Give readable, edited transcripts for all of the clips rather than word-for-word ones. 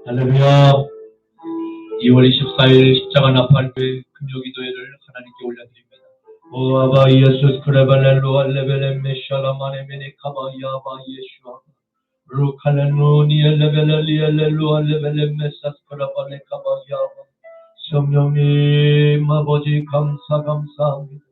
할렐루야. 2월 24일 십자가 나팔교회 금요기도회를 하나님께 올려드립니다. 오 아바 예수 크레발렐로 알레벨레 메샬라마네 메네카바 야바 예슈아 루칼렐로니 엘레벨렐리 엘렐로 알레벨레 메사스크라발레 카바 야바. 성령님 아버지 감사합니다.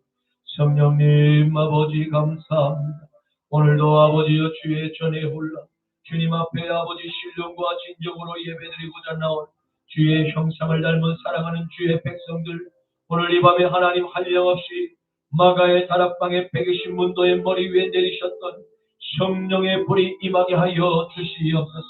성령님 아버지 감사합니다. 오늘도 아버지여 주의 전에 올라 주님 앞에 아버지 신령과 진정으로 예배드리고자 나온 주의 형상을 닮은 사랑하는 주의 백성들, 오늘 이 밤에 하나님 한량없이 마가의 다락방의 120문도의 머리 위에 내리셨던 성령의 불이 임하게 하여 주시옵소서.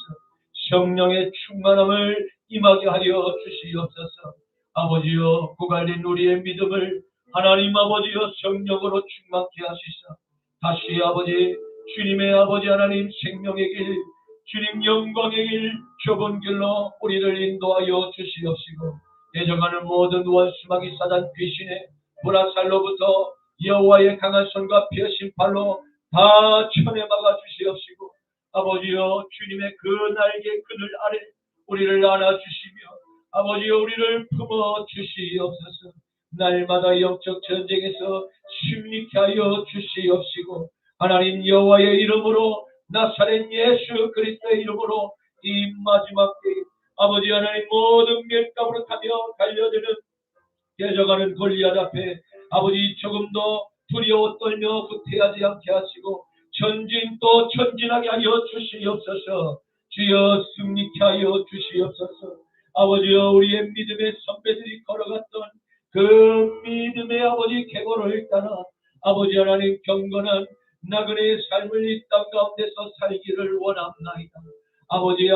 성령의 충만함을 임하게 하여 주시옵소서. 아버지여 고갈된 우리의 믿음을 하나님 아버지여 성령으로 충만케 하시사 다시 아버지 주님의 아버지 하나님 생명의 길, 주님 영광의 길, 좁은 길로 우리를 인도하여 주시옵시고 내정하는 모든 원수마귀 사단 귀신의 불화살로부터 여호와의 강한 손과 피어신 팔로 다 쳐내 막아 주시옵시고 아버지여 주님의 그 날개 그늘 아래 우리를 안아주시며 아버지여 우리를 품어 주시옵소서. 날마다 영적 전쟁에서 승리케 하여 주시옵시고 하나님 여호와의 이름으로 나사렛 예수 그리스도의 이름으로 이 마지막 때에 아버지 하나님 모든 멸감으로 타며 달려드는 깨져가는 골리앗 앞에 아버지 조금도 두려워 떨며 후퇴하지 않게 하시고 전진 또 전진하게 하여 주시옵소서. 주여 승리케 하여 주시옵소서. 아버지여 우리의 믿음의 선배들이 걸어갔던 그 믿음의 아버지 계보를 따라 아버지 하나님 경건한 나그네의 삶을 이 땅 가운데서 살기를 원합나이다. 아버지야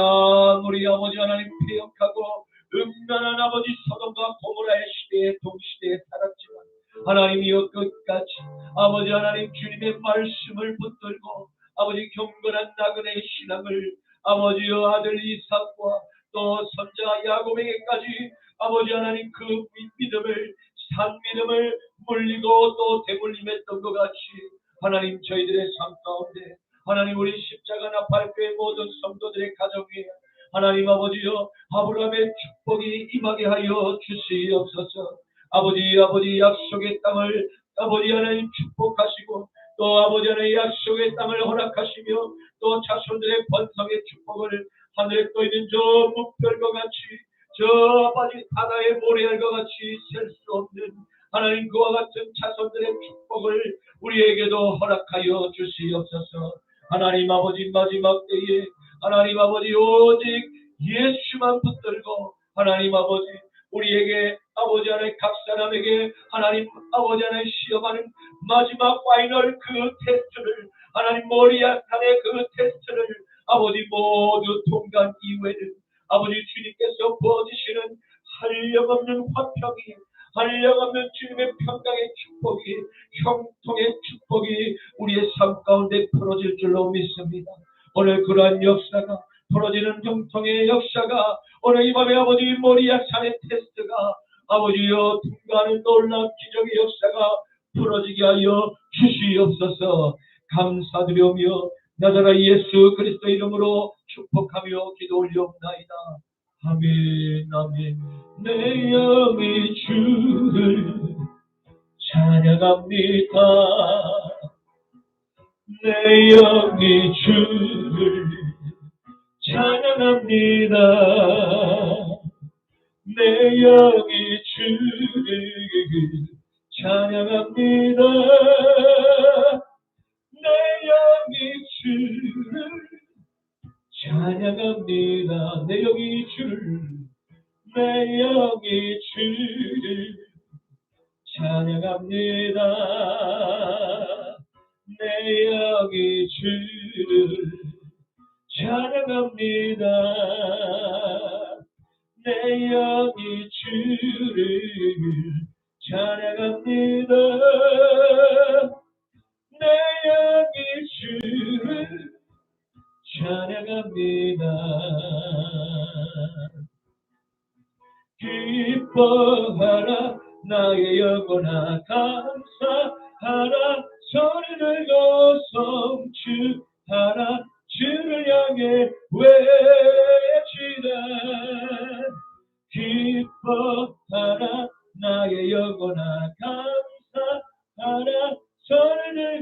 우리 아버지 하나님 폐역하고 음란한 아버지 소돔과 고모라의 시대에 동시대에 살았지만 하나님이여 끝까지 아버지 하나님 주님의 말씀을 붙들고 아버지 경건한 나그네의 신앙을 아버지여 아들 이삭과 또 선자 야곱에게까지 아버지 하나님 그 믿음을 산 믿음을 물리고 또 대물림했던 것 같이 하나님 저희들의 삶 가운데 하나님 우리 십자가 나팔교회 모든 성도들의 가정 위에 하나님 아버지여 아브라함의 축복이 임하게 하여 주시옵소서. 아버지 약속의 땅을 아버지 하나님 축복하시고 또 아버지 하나님 약속의 땅을 허락하시며 또 자손들의 번성의 축복을 하늘에 떠있는 저 무별과 같이 저 아버지 바다의 모래알과 같이 셀 수 없는 하나님 그와 같은 자손들의 축복을 우리에게도 허락하여 주시옵소서. 하나님 아버지 마지막 때에 하나님 아버지 오직 예수만 붙들고 하나님 아버지 우리에게 아버지 하나님 각 사람에게 하나님 아버지 하나님 시험하는 마지막 파이널 그 테스트를 하나님 모리아탄의 그 테스트를 아버지 모두 통과한 이후에는 아버지 주님께서 부어주시는 한량없는 화평이 한량없는 주님의 평강의 축복이 형통의 축복이 우리의 삶 가운데 풀어질 줄로 믿습니다. 오늘 그러한 역사가 풀어지는 형통의 역사가 오늘 이 밤에 아버지 모리아산의 테스트가 아버지여 통과하는 놀라운 기적의 역사가 풀어지게 하여 주시옵소서. 감사드리며 나자라 예수 그리스도 이름으로 축복하며 기도 올려옵나이다. 아멘 아멘. 내 영이 주를 찬양합니다. 내 영이 주를 찬양합니다. 내 영이 주를 찬양합니다. 내 영이 주를 찬양합니다. 내 영이 주를 내 영이 주를 찬양합니다. 내 영이 주를 찬양합니다. 내 영이 주를 찬양합니다. 내 영이 주를 찬양합니다. 기뻐하라 나의 영혼아 감사하라 소리 들고 성취하라 주를 향해 외치라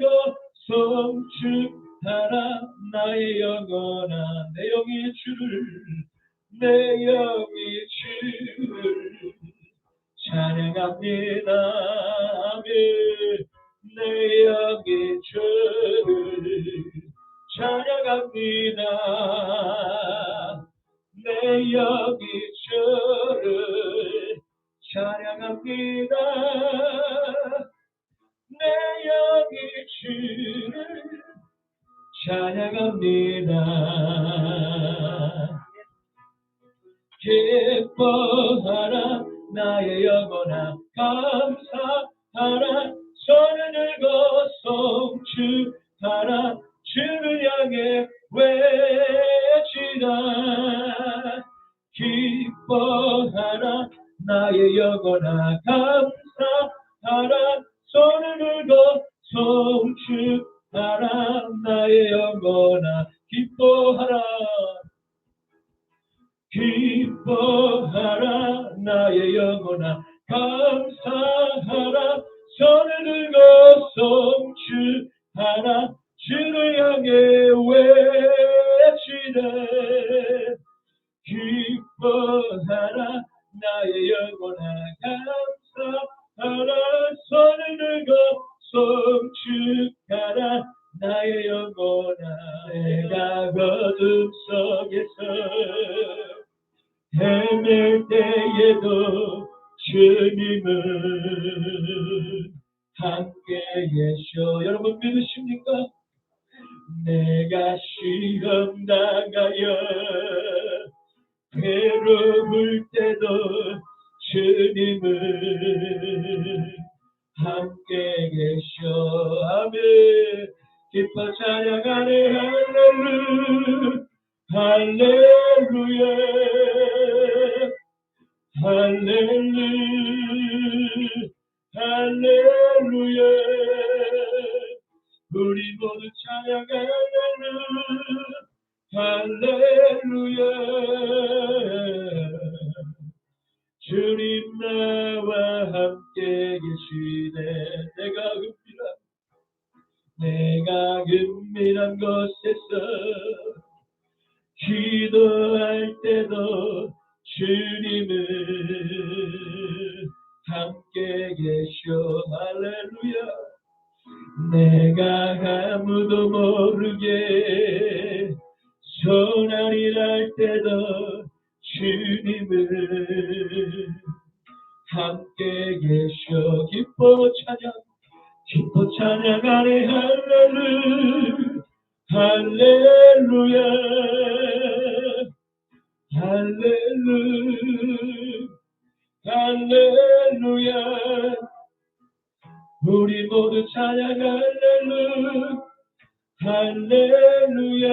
들고 송축하라. 나의 영혼아 내 영이 주를 내 영이 주를 찬양합니다. 아멘. 내 영이 주를 찬양합니다. 내 영이 주를 찬양합니다. 내 영이 주를 찬양합니다. 기뻐하라 나의 영혼아 감사하라. 손을 들고 송축하라. 주를 향해 외치라. 기뻐하라 나의 영혼아 감사하라. 손을 들고 송축하라. 나의 영혼아 기뻐하라. 기뻐하라 나의 영혼아 감사하라. 손을 들고 송축하라. 주를 향해 외치네. 기뻐하라 나의 영혼아 감사하라. 손을 들고 송축하라. 나의 영혼아 내가 어둠 속에서 헤맬 때에도 주님은 함께 계셔. 여러분 믿으십니까? 내가 시험 당하여 괴로울 때도 주님은 함께 계셔. 아멘. 기뻐 찬양하네. 할렐루야 할렐루야 할렐루야 할렐루야. 우리 모두 찬양하네. 할렐루야. 주님 나와 함께 계시네. 내가 은밀한 곳에서 기도할 때도 주님은 함께 계셔. 할렐루야. 내가 아무도 모르게 소란이랄 때도 주님은 함께 계셔. 기뻐 찬양하네. 할렐루야 할렐루야 할렐루야. 우리 모두 찬양 할렐루야.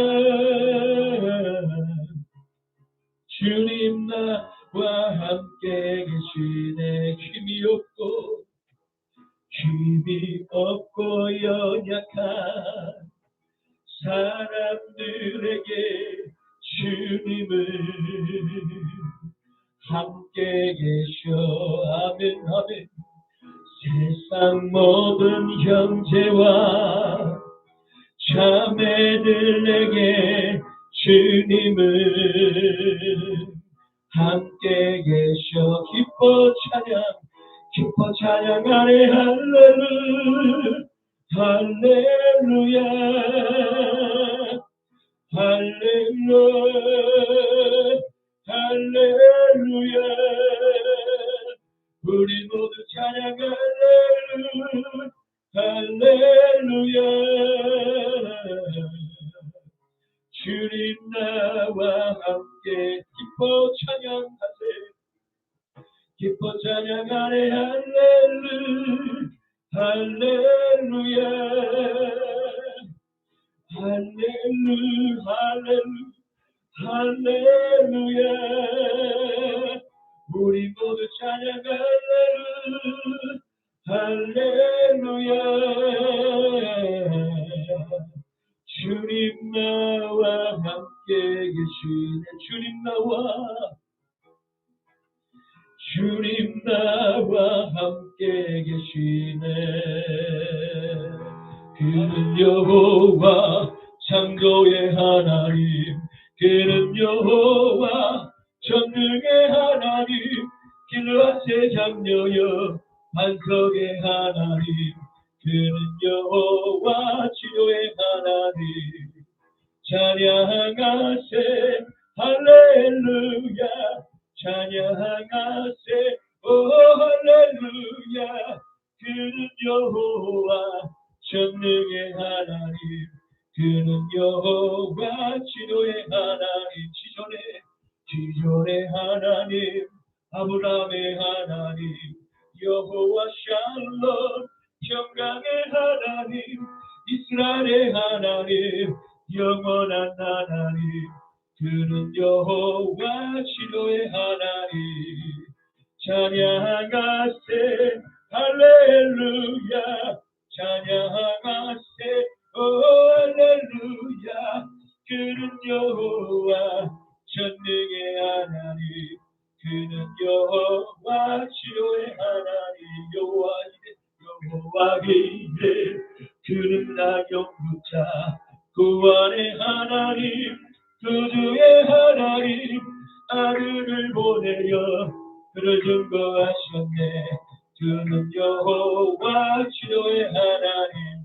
주님 나와 함께 계시네. 힘이 없고 연약한 사람들에게 주님은 함께 계셔. 아멘 아멘. 세상 모든 형제와 자매들에게 주님은 함께 계셔. 기뻐 찬양하네. 할렐루야 할렐루야 할렐루야. 우리 모두 찬양 할렐루야. 주님 나와 함께 기뻐 찬양하네. 할렐루야 할렐루야. 우리 모두 찬양 할렐루야. 주님 나와 함께 계시네. 주님 나와 함께 계시네. 그 그는 여호와 창조의 하나님, 그는 여호와 전능의 하나님, 길라세 장녀여 반석의 하나님, 그는 여호와 치료의 하나님. 찬양하세 할렐루야, 찬양하세 오 할렐루야. 그는 여호와 전능의 하나님, 그는 여호와 치료의 하나님. 지존의 하나님, 아브라함의 하나님, 여호와 샬롬 평강의 하나님, 이스라엘의 하나님, 영원한 하나님, 그는 여호와 치료의 하나님. 찬양하세 할렐루야, 찬양하세 오 할렐루야. 그는 여호와 전능의 하나님, 그는 여호와 치료의 하나님. 여호와 이레, 그는 나경부자 구원의 하나님, 구주의 하나님, 아들을 보내려 그를 증거하셨네. 그는 여호와 치료의 하나님.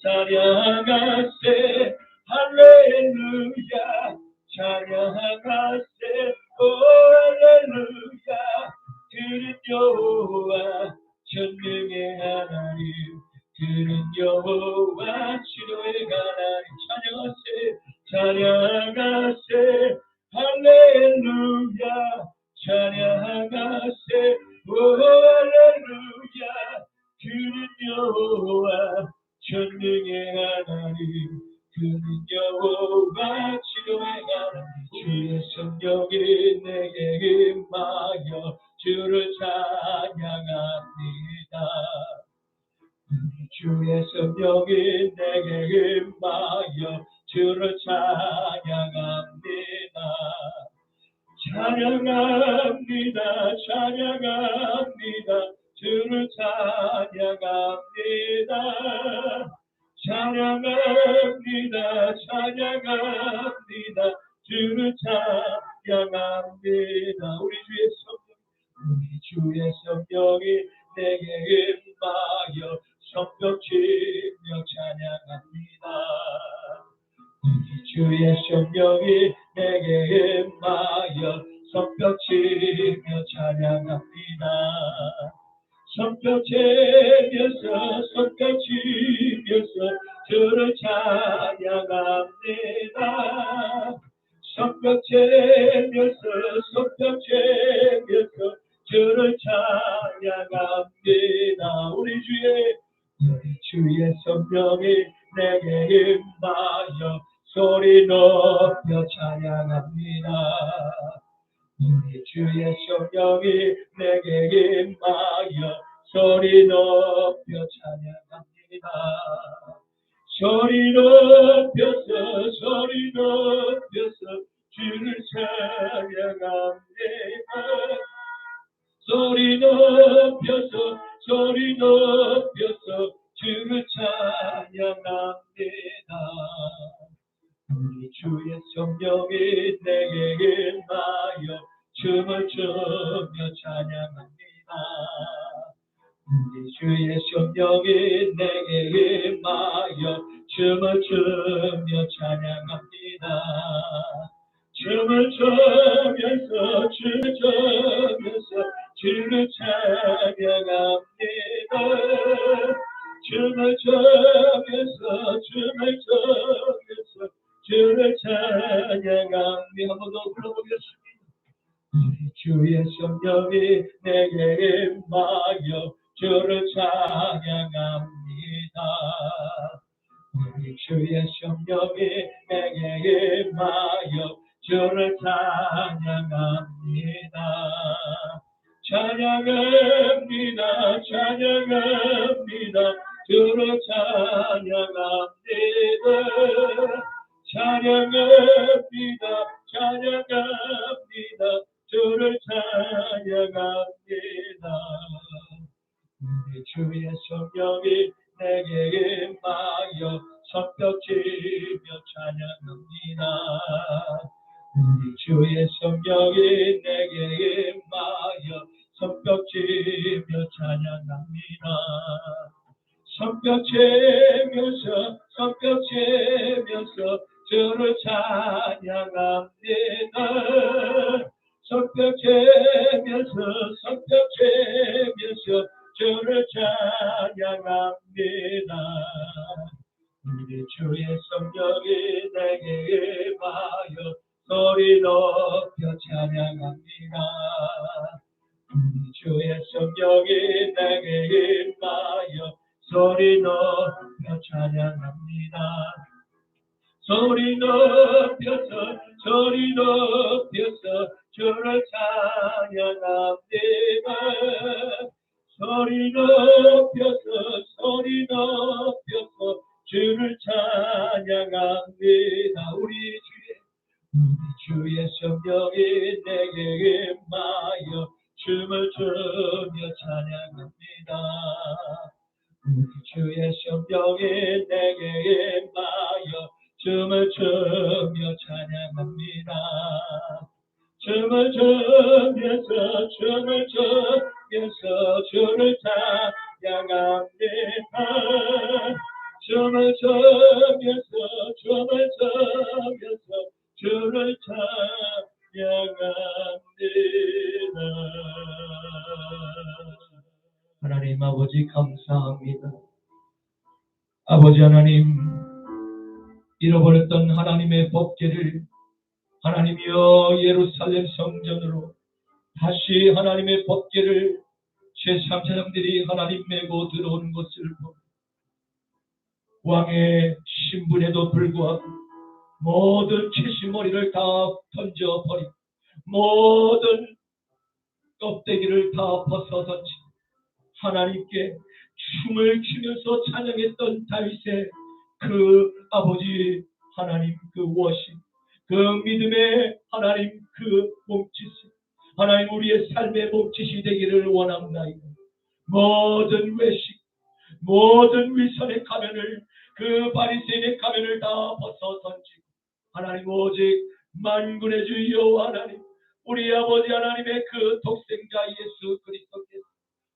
찬양하세 할렐루야, 찬양하세 오 할렐루야. 그는 여호와 전능의 하나님, 그는 여호와 치료의 하나님. 찬양하세 할렐루야, 찬양하세 오 할렐루야. 그는 여호와 전능의 하나님, 그는 여호와 치료의 하나님. 주의 성령이 내게 임하여 주를 찬양합니다. 주의 성령이 내게 임하여 주를 찬양합니다. 찬양합니다, 찬양합니다, 주를 찬양합니다. 찬양합니다, 찬양합니다, 주를 찬양합니다. 우리 주의 성령이 내게 임하여 손뼉치며 찬양합니다. 우리 주의 성령이 내게 임하여 손뼉치며 찬양합니다. 손뼉치면서 주를 찬양합니다. 손뼉치면서 주를 찬양합니다. 우리 주의 성령이 내게 임하여 소리 높여 찬양합니다. 우리 주의 성령이 내게 임하여 소리 높여 찬양합니다. 소리 높여서 주를 찬양합니다. 소리 높여서 주를 찬양합니다. 우리 주의 성령이 내게 임하여 춤을 추며 찬양합니다. 우리 주의 성령이 내게 임하여 춤을 추며 찬양합니다. 춤을 추면서 주를 찬양합니다. 춤을 추면서 주를 찬양합니다. 한 번 더 불러보겠습니다. 우리 주의 성령이 내게 임하여 주를 찬양합니다. 우리 주의 성령이 내게 임하여 주를 찬양합니다. 찬양합니다. 주를 찬양합니다. 찬양합니다. 주를 찬양합니다. 우리 주의 성령이 내게 임하여 임하여 손뼉치며 찬양합니다. 우리 주의 성령이 내게 임하여 손뼉치며 찬양합니다. 손뼉치면서 주를 찬양합니다. 손뼉치면서 주를 찬양합니다. 우리 주의 성령이 내게 임하여 소리 높여 찬양합니다. 우리 주의 성령이 내게 임하여 소리 높여 찬양합니다. 소리 높여서 주를 찬양합니다. 소리 높여서 주를 찬양합니다. 우리 주의 성령이 내게 임하여 춤을 추며 찬양합니다. 우리 주의 성령이 내게 임하여 춤을 추며 찬양합니다. 춤을 추면서 주를 찬양합니다. 춤을 추면서 주를 찬양합니다. 하나님 아버지 감사합니다. 아버지 하나님, 잃어버렸던 하나님의 법궤를 하나님이여 예루살렘 성전으로 다시 하나님의 법궤를 제3세상들이 하나님 메고 들어오는 것을 보고 왕의 신분에도 불구하고 모든 채신머리를 다 던져버리고 모든 껍데기를 다 벗어던지 하나님께 춤을 추면서 찬양했던 다윗의 그 아버지 하나님 그 워십, 그 믿음의 하나님 그 몸짓이 하나님 우리의 삶의 몸짓이 되기를 원합니다. 모든 외식, 모든 위선의 가면을 그 바리새인의 가면을 다 벗어 던지고 하나님 오직 만군의 주 여호와 하나님 우리 아버지 하나님의 그 독생자 예수 그리스도께서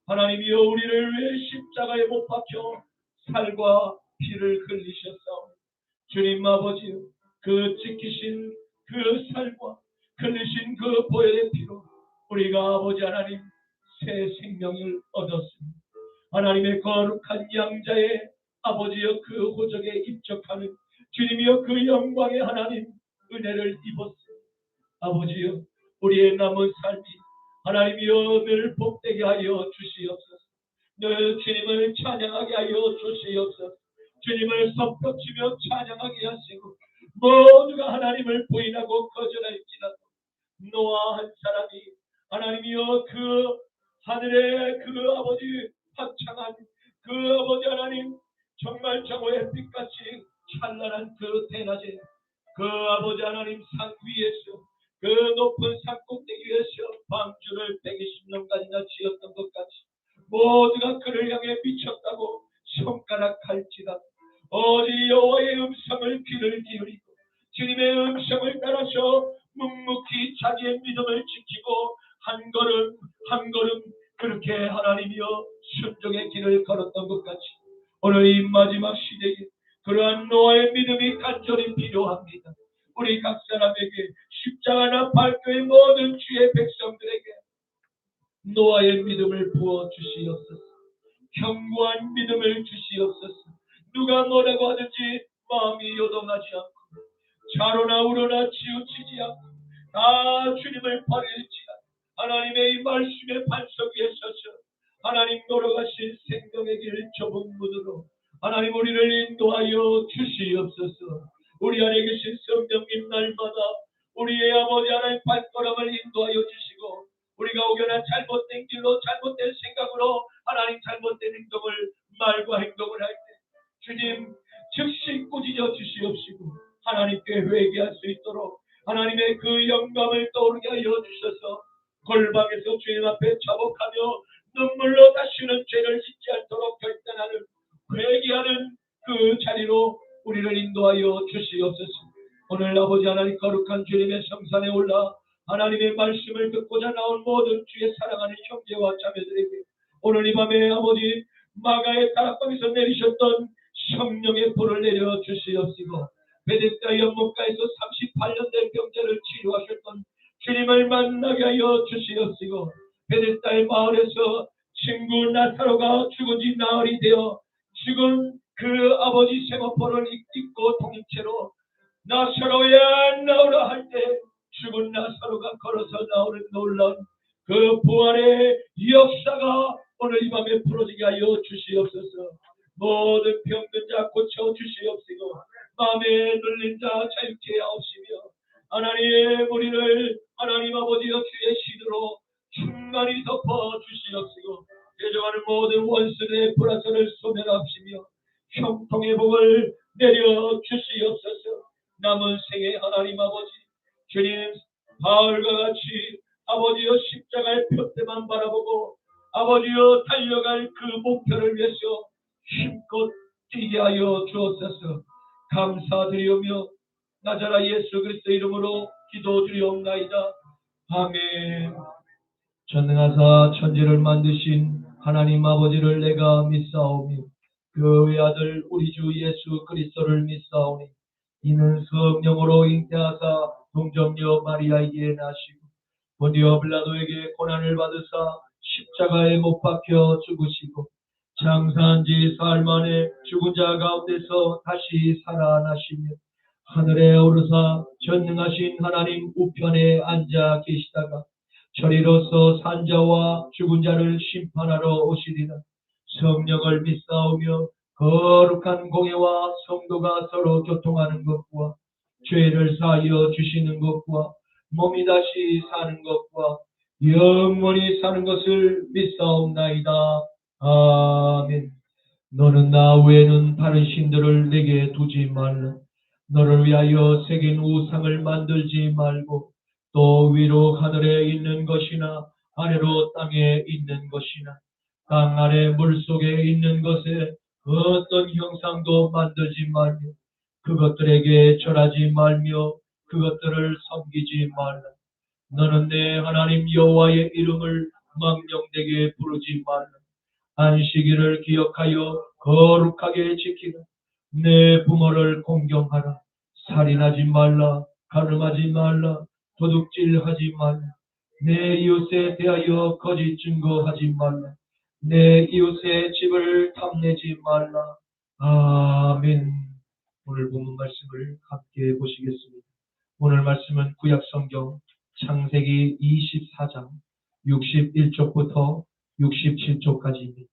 하나님이여 우리를 위해 십자가에 못 박혀 살과 피를 흘리셨사오니 주님 아버지여 그 찢기신 그 살과 흘리신 그 보혈의 피로 우리가 아버지 하나님 새 생명을 얻었습니다. 하나님의 거룩한 양자의 아버지여 그 호적에 입적하는 주님이여 그 영광의 하나님 은혜를 입었습니다. 아버지여 우리의 남은 삶이 하나님이여 늘 복되게 하여 주시옵소서. 늘 주님을 찬양하게 하여 주시옵소서. 주님을 섭벽치며 찬양하게 하시고 모두가 하나님을 부인하고 거절할지라도 노아 한 사람이 하나님이여 그 하늘의 그 아버지 화창한 그 아버지 하나님 정말 정오의 빛같이 찬란한 그 대낮에 그 아버지 하나님 산 위에서 그 높은 산 꼭대기 위에서 방주를 120년간이나 지었던 것 같이 모두가 그를 향해 미쳤다고 손가락할지라도 오직 여호와의 음성을 귀를 기울이고 주님의 음성을 따라서 묵묵히 자기의 믿음을 지키고 한 걸음 한 걸음 그렇게 하나님이여 순종의 길을 걸었던 것 같이 오늘 이 마지막 시대에 그러한 노아의 믿음이 간절히 필요합니다. 우리 각 사람에게 십자가나 발교의 모든 주의 백성들에게 노아의 믿음을 부어 주시옵소서. 견고한 믿음을 주시옵소서. 누가 뭐라고 하든지 마음이 요동하지 않고 좌로나 우로나 치우치지 않고 다 주님을 버릴지라 하나님의 이 말씀의 반석 위에 서서 하나님 걸어가신 생명의 길 좁은 문으로 하나님 우리를 인도하여 주시옵소서. 우리 안에 계신 성령님 날마다 우리의 아버지 하나님 발걸음을 인도하여 주시고 우리가 혹여나 잘못된 길로 잘못된 생각으로 하나님 잘못된 행동을 말과 행동을 할 때 주님 즉시 꾸짖어 주시옵시고 하나님께 회개할 수 있도록 하나님의 그 영광을 떠오르게 하여 주셔서 골방에서 주님 앞에 자복하며 눈물로 다시는 죄를 짓지 않도록 결단하는 회개하는 그 자리로 우리를 인도하여 주시옵소서. 오늘 아버지 하나님 거룩한 주님의 성산에 올라 하나님의 말씀을 듣고자 나온 모든 주의 사랑하는 형제와 자매들에게 오늘 이 밤에 아버지 마가의 다락방에서 내리셨던 성령의 불을 내려 주시옵시고 베데스다 연못가에서 38년 된 병자를 치료하셨던 주님을 만나게 하여 주시옵시고 베데스다의 마을에서 친구 나사로가 죽은 지 나흘이 되어 죽은 그 아버지 세마포를 입고 통째로 나사로야 나오라 할 때 죽은 나사로가 걸어서 나오는 놀라운 그 부활의 역사가 오늘 이 밤에 풀어지게 하여 주시옵소서. 모든 병든 자 고쳐 주시옵시고 마음에 눌린 자 자유케 하옵시며 하나님의 우리를 하나님 아버지여 주의 신으로 충만히 덮어 주시옵시고 대적하는 모든 원수의 불화선을 소멸하시며 형통의 복을 내려 주시옵소서. 남은 생에 하나님 아버지 주님 바울과 같이 아버지여 십자가의 표대만 바라보고 아버지여 달려갈 그 목표를 위해서 힘껏 뛰게 하여 주옵소서. 감사드리오며 나자라 예수 그리스도 이름으로 기도드리옵나이다. 아멘. 전능하사 천지를 만드신 하나님 아버지를 내가 믿사오며 그의 아들 우리 주 예수 그리스도를 믿사오니 이는 성령으로 잉태하사 동정녀 마리아에게 나시고 본디오 빌라도에게 고난을 받으사 십자가에 못 박혀 죽으시고 장사한 지 사흘 만에 죽은 자 가운데서 다시 살아나시며 하늘에 오르사 전능하신 하나님 우편에 앉아 계시다가 저리로서 산자와 죽은 자를 심판하러 오시리라. 성령을 믿사오며 거룩한 공예와 성도가 서로 교통하는 것과 죄를 사하여 주시는 것과 몸이 다시 사는 것과 영원히 사는 것을 믿사옵나이다. 아멘. 너는 나 외에는 다른 신들을 내게 두지 말라. 너를 위하여 새긴 우상을 만들지 말고 또 위로 하늘에 있는 것이나 아래로 땅에 있는 것이나 땅 아래 물속에 있는 것에 어떤 형상도 만들지 말며 그것들에게 절하지 말며 그것들을 섬기지 말라. 너는 내 하나님 여호와의 이름을 망령되게 부르지 말라. 안식일을 기억하여 거룩하게 지키라. 내 부모를 공경하라. 살인하지 말라. 가늠하지 말라. 도둑질하지 말라. 내 이웃에 대하여 거짓 증거하지 말라. 내 이웃의 집을 탐내지 말라. 아멘. 오늘 본문 말씀을 함께 보시겠습니다. 오늘 말씀은 구약성경 창세기 24장 61쪽부터 67쪽까지입니다.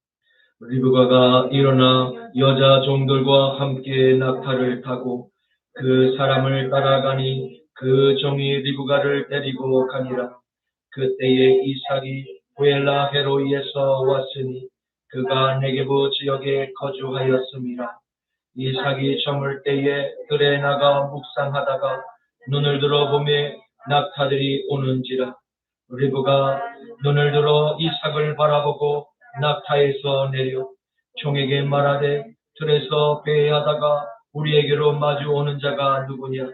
리브가가 일어나 여자 종들과 함께 낙타를 타고 그 사람을 따라가니 그 종이 리브가를 데리고 가니라. 그때에 이삭이 부엘라 헤로이에서 왔으니 그가 네게부 지역에 거주하였음이라. 이삭이 저물 때에 들에 나가 묵상하다가 눈을 들어 보매 낙타들이 오는지라. 리브가 눈을 들어 이삭을 바라보고 낙타에서 내려 종에게 말하되 들에서 배회하다가 우리에게로 마주 오는 자가 누구냐.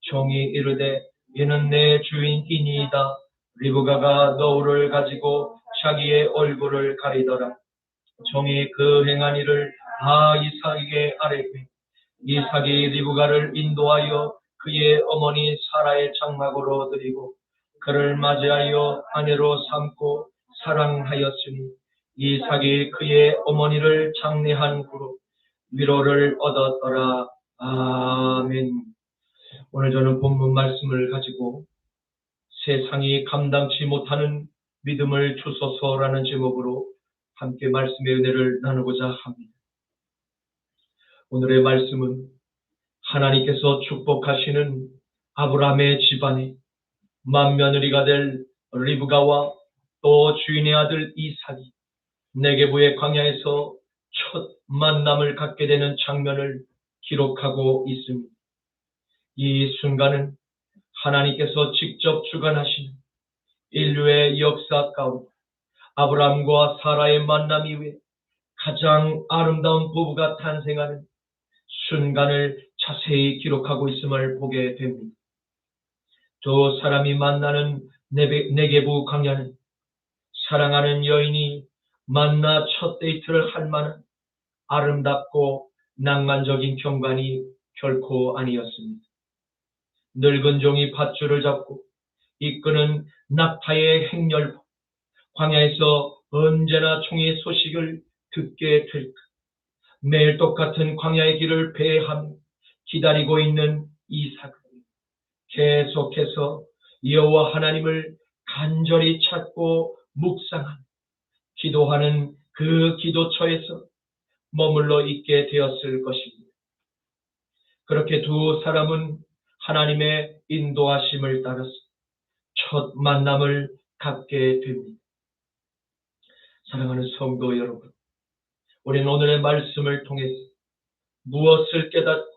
종이 이르되 이는 내 주인이니이다. 리브가가 너울을 가지고 자기의 얼굴을 가리더라. 종이 그 행한 일을 다 이삭에게 아뢰되 이삭이 리브가를 인도하여 그의 어머니 사라의 장막으로 드리고 그를 맞이하여 아내로 삼고 사랑하였으니 이삭이 그의 어머니를 장례한 후로 위로를 얻었더라. 아멘. 오늘 저는 본문 말씀을 가지고 세상이 감당치 못하는 믿음을 주소서라는 제목으로 함께 말씀의 은혜를 나누고자 합니다. 오늘의 말씀은 하나님께서 축복하시는 아브라함의 집안에 맏며느리가 될 리브가와 또 주인의 아들 이삭이 네게부의 광야에서 첫 만남을 갖게 되는 장면을 기록하고 있습니다. 이 순간은 하나님께서 직접 주관하시는 인류의 역사 가운데 아브라함과 사라의 만남 이후에 가장 아름다운 부부가 탄생하는 순간을 자세히 기록하고 있음을 보게 됩니다. 두 사람이 만나는 네게부 광야는 사랑하는 여인이 만나 첫 데이트를 할 만한 아름답고 낭만적인 경관이 결코 아니었습니다. 늙은 종이 밧줄을 잡고 이끄는 낙타의 행렬, 광야에서 언제나 종의 소식을 듣게 될까? 매일 똑같은 광야의 길을 배회하며 기다리고 있는 이삭은 계속해서 여호와 하나님을 간절히 찾고 묵상하며 기도하는 그 기도처에서 머물러 있게 되었을 것입니다. 그렇게 두 사람은 하나님의 인도하심을 따라서 첫 만남을 갖게 됩니다. 사랑하는 성도 여러분, 우리는 오늘의 말씀을 통해서 무엇을 깨닫고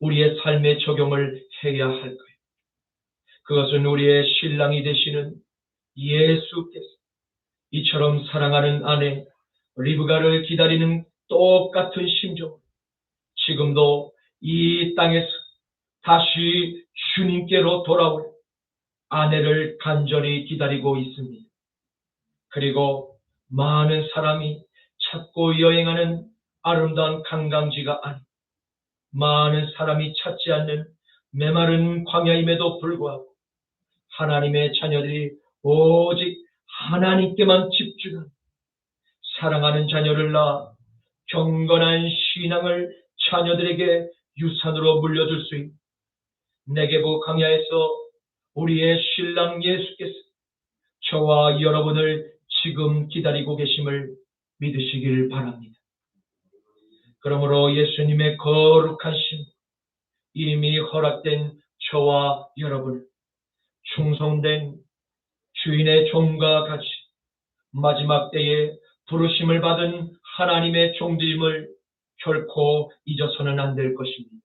우리의 삶에 적용을 해야 할까요? 그것은 우리의 신랑이 되시는 예수께서 이처럼 사랑하는 아내 리브가를 기다리는 똑같은 심정으로 지금도 이 땅에서 다시 주님께로 돌아올 아내를 간절히 기다리고 있습니다. 그리고 많은 사람이 찾고 여행하는 아름다운 관광지가 아닌 많은 사람이 찾지 않는 메마른 광야임에도 불구하고 하나님의 자녀들이 오직 하나님께만 집중하는 사랑하는 자녀를 낳아 경건한 신앙을 자녀들에게 유산으로 물려줄 수 있는 네게부 광야에서 우리의 신랑 예수께서 저와 여러분을 지금 기다리고 계심을 믿으시길 바랍니다. 그러므로 예수님의 거룩한 신, 이미 허락된 저와 여러분을 충성된 주인의 종과 같이 마지막 때에 부르심을 받은 하나님의 종들임을 결코 잊어서는 안 될 것입니다.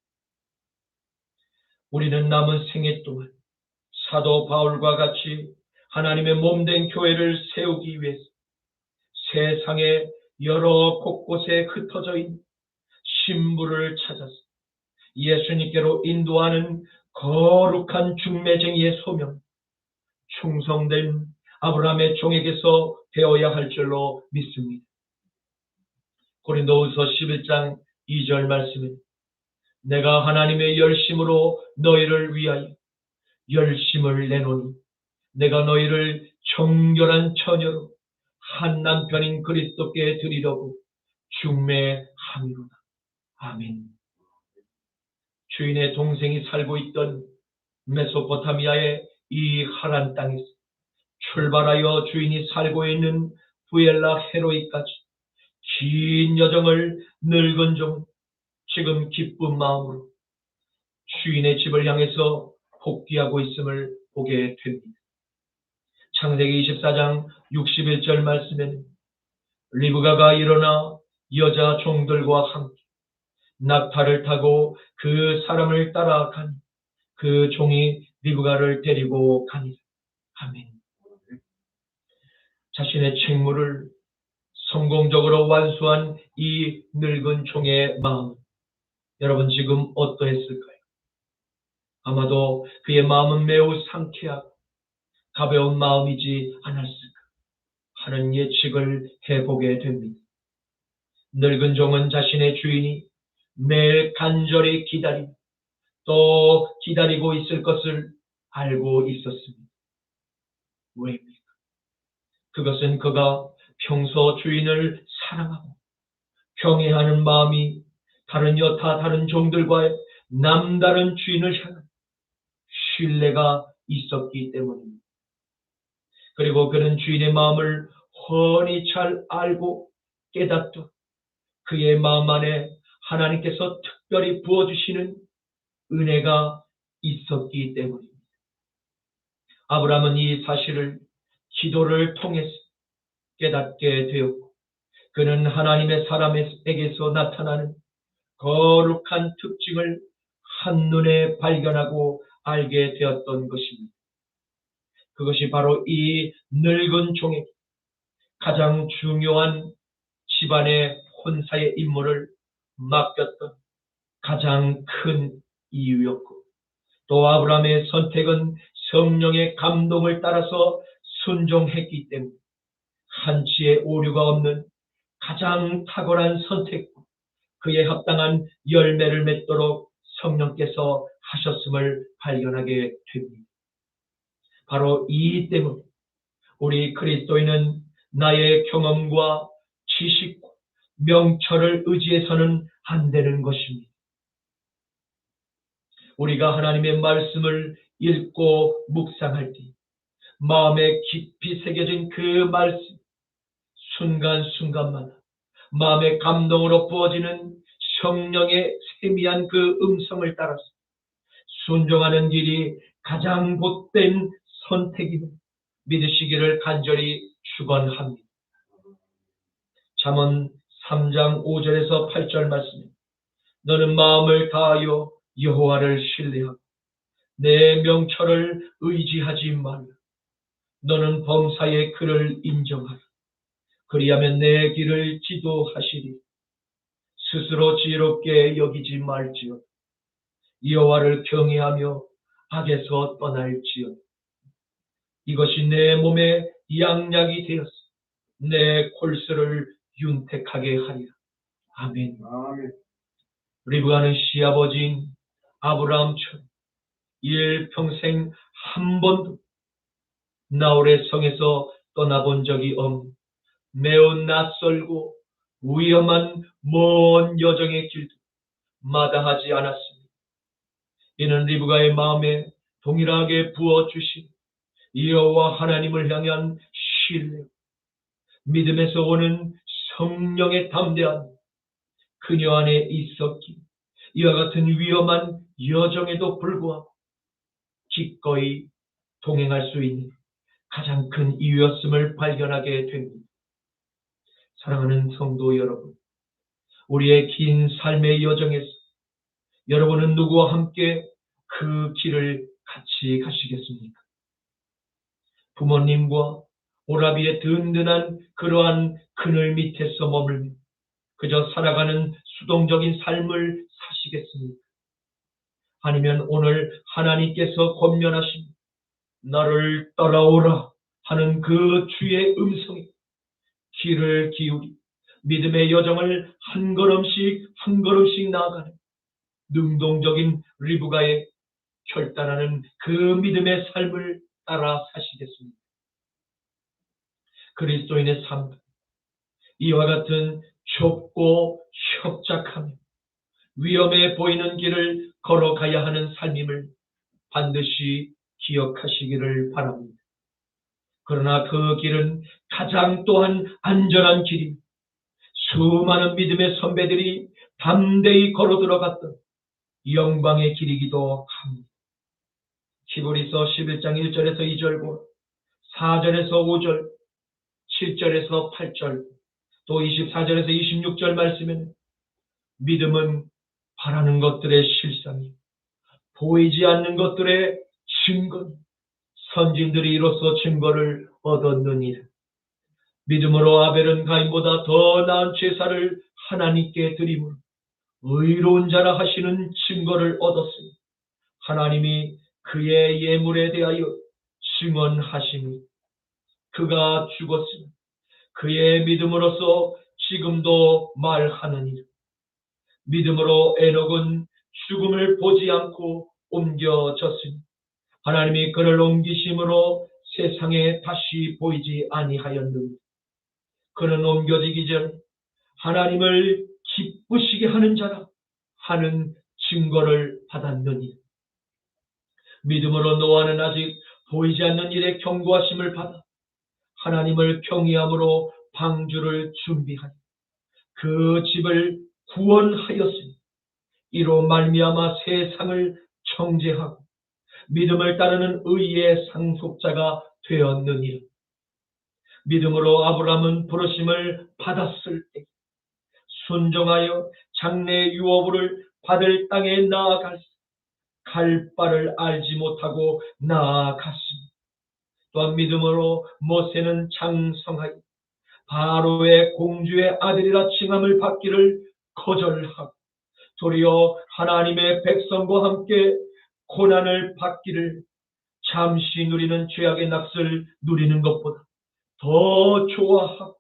우리는 남은 생애 동안 사도 바울과 같이 하나님의 몸된 교회를 세우기 위해서 세상의 여러 곳곳에 흩어져 있는 신부를 찾아서 예수님께로 인도하는 거룩한 중매쟁이의 소명, 충성된 아브라함의 종에게서 배워야 할 줄로 믿습니다. 고린도후서 11장 2절 말씀에 내가 하나님의 열심으로 너희를 위하여 열심을 내노니 내가 너희를 정결한 처녀로 한 남편인 그리스도께 드리려고 중매함이로다. 아멘. 주인의 동생이 살고 있던 메소포타미아의 이 하란 땅에서 출발하여 주인이 살고 있는 부엘라 헤로이까지 긴 여정을 늙은 종 지금 기쁜 마음으로 주인의 집을 향해서 복귀하고 있음을 보게 됩니다. 창세기 24장 61절 말씀에는 리브가가 일어나 여자 종들과 함께 낙타를 타고 그 사람을 따라가니 그 종이 리브가를 데리고 가니라. 아멘. 자신의 책무를 성공적으로 완수한 이 늙은 종의 마음, 여러분 지금 어떠했을까요? 아마도 그의 마음은 매우 상쾌하고 가벼운 마음이지 않았을까 하는 예측을 해보게 됩니다. 늙은 종은 자신의 주인이 매일 간절히 기다리고 또 기다리고 있을 것을 알고 있었습니다. 왜입니까? 그것은 그가 평소 주인을 사랑하고 경외하는 마음이 다른 여타 다른 종들과의 남다른 주인을 향한 신뢰가 있었기 때문입니다. 그리고 그는 주인의 마음을 훤히 잘 알고 깨닫던 그의 마음 안에 하나님께서 특별히 부어주시는 은혜가 있었기 때문입니다. 아브라함은 이 사실을 기도를 통해서 깨닫게 되었고 그는 하나님의 사람에게서 나타나는 거룩한 특징을 한눈에 발견하고 알게 되었던 것입니다. 그것이 바로 이 늙은 종에게 가장 중요한 집안의 혼사의 임무를 맡겼던 가장 큰 이유였고, 또 아브라함의 선택은 성령의 감동을 따라서 순종했기 때문에 한치의 오류가 없는 가장 탁월한 선택과 그에 합당한 열매를 맺도록 성령께서 하셨음을 발견하게 됩니다. 바로 이 때문에 우리 그리스도인은 나의 경험과 지식과 명철을 의지해서는 안 되는 것입니다. 우리가 하나님의 말씀을 읽고 묵상할 때 마음에 깊이 새겨진 그 말씀, 순간순간마다 마음의 감동으로 부어지는 성령의 세미한 그 음성을 따라서 순종하는 길이 가장 복된 선택임을 믿으시기를 간절히 축원합니다. 잠언 3장 5절에서 8절 말씀에 너는 마음을 다하여 여호와를 신뢰하고 내 명철을 의지하지 말라. 너는 범사의 그를 인정하라. 그리하면 내 길을 지도하시리. 스스로 지혜롭게 여기지 말지어다. 여호와를 경외하며 악에서 떠날지어다. 이것이 내 몸에 양약이 되어서 내 골수를 윤택하게 하리라. 아멘. 리브가는 시아버지인 아브라함처럼 일평생 한 번도 나홀의 성에서 떠나본 적이 없는 매우 낯설고 위험한 먼 여정의 길도 마다하지 않았습니다. 이는 리브가의 마음에 동일하게 부어주신 여호와 하나님을 향한 신뢰, 믿음에서 오는 성령의 담대함, 그녀 안에 있었기에 이와 같은 위험한 여정에도 불구하고 기꺼이 동행할 수 있는 가장 큰 이유였음을 발견하게 됩니다. 사랑하는 성도 여러분, 우리의 긴 삶의 여정에서 여러분은 누구와 함께 그 길을 같이 가시겠습니까? 부모님과 오라비의 든든한 그러한 그늘 밑에서 머물며 그저 살아가는 수동적인 삶을 사시겠습니까? 아니면 오늘 하나님께서 권면하신 나를 따라오라 하는 그 주의 음성에 귀를 기울이 믿음의 여정을 한 걸음씩 한 걸음씩 나아가는 능동적인 리브가의 결단하는 그 믿음의 삶을 따라 사시겠습니다. 그리스도인의 삶, 이와 같은 좁고 협착하며 위험해 보이는 길을 걸어가야 하는 삶임을 반드시 기억하시기를 바랍니다. 그러나 그 길은 가장 또한 안전한 길입니다. 수많은 믿음의 선배들이 담대히 걸어 들어갔던 영광의 길이기도 합니다. 히브리서 11장 1절에서 2절과 4절에서 5절, 7절에서 8절, 또 24절에서 26절 말씀에는 믿음은 바라는 것들의 실상이 보이지 않는 것들의 증거, 선진들이 이로써 증거를 얻었느니라. 믿음으로 아벨은 가인보다 더 나은 제사를 하나님께 드림으로 의로운 자라 하시는 증거를 얻었으니 하나님이 그의 예물에 대하여 증언하시니 그가 죽었으니 그의 믿음으로써 지금도 말하느니라. 믿음으로 에녹은 죽음을 보지 않고 옮겨졌으니 하나님이 그를 옮기심으로 세상에 다시 보이지 아니하였느니 그는 옮겨지기 전 하나님을 기쁘시게 하는 자라 하는 증거를 받았느니 믿음으로 노아는 아직 보이지 않는 일에 경고하심을 받아 하나님을 경외함으로 방주를 준비하니 그 집을 구원하였으니 이로 말미암아 세상을 정죄하고 믿음을 따르는 의의 상속자가 되었느니라. 믿음으로 아브라함은 부르심을 받았을 때 순종하여 장래 유업을 받을 땅에 나아갈 바를 알지 못하고 나아갔습니다. 또한 믿음으로 모세는 장성하여 바로의 공주의 아들이라 칭함을 받기를 거절하고 도리어 하나님의 백성과 함께 고난을 받기를 잠시 누리는 죄악의 낯을 누리는 것보다 더 좋아하고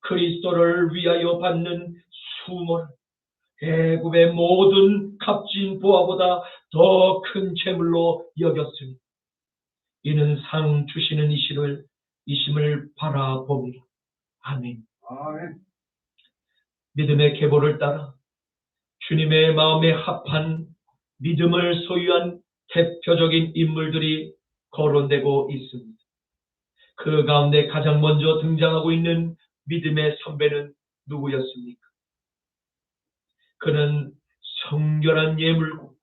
그리스도를 위하여 받는 수모를 애굽의 모든 값진 보화보다 더 큰 재물로 여겼으니 이는 상 주시는 이심을 바라봅니다. 아멘. 아멘. 믿음의 계보를 따라 주님의 마음에 합한 믿음을 소유한 대표적인 인물들이 거론되고 있습니다. 그 가운데 가장 먼저 등장하고 있는 믿음의 선배는 누구였습니까? 그는 성결한 예물고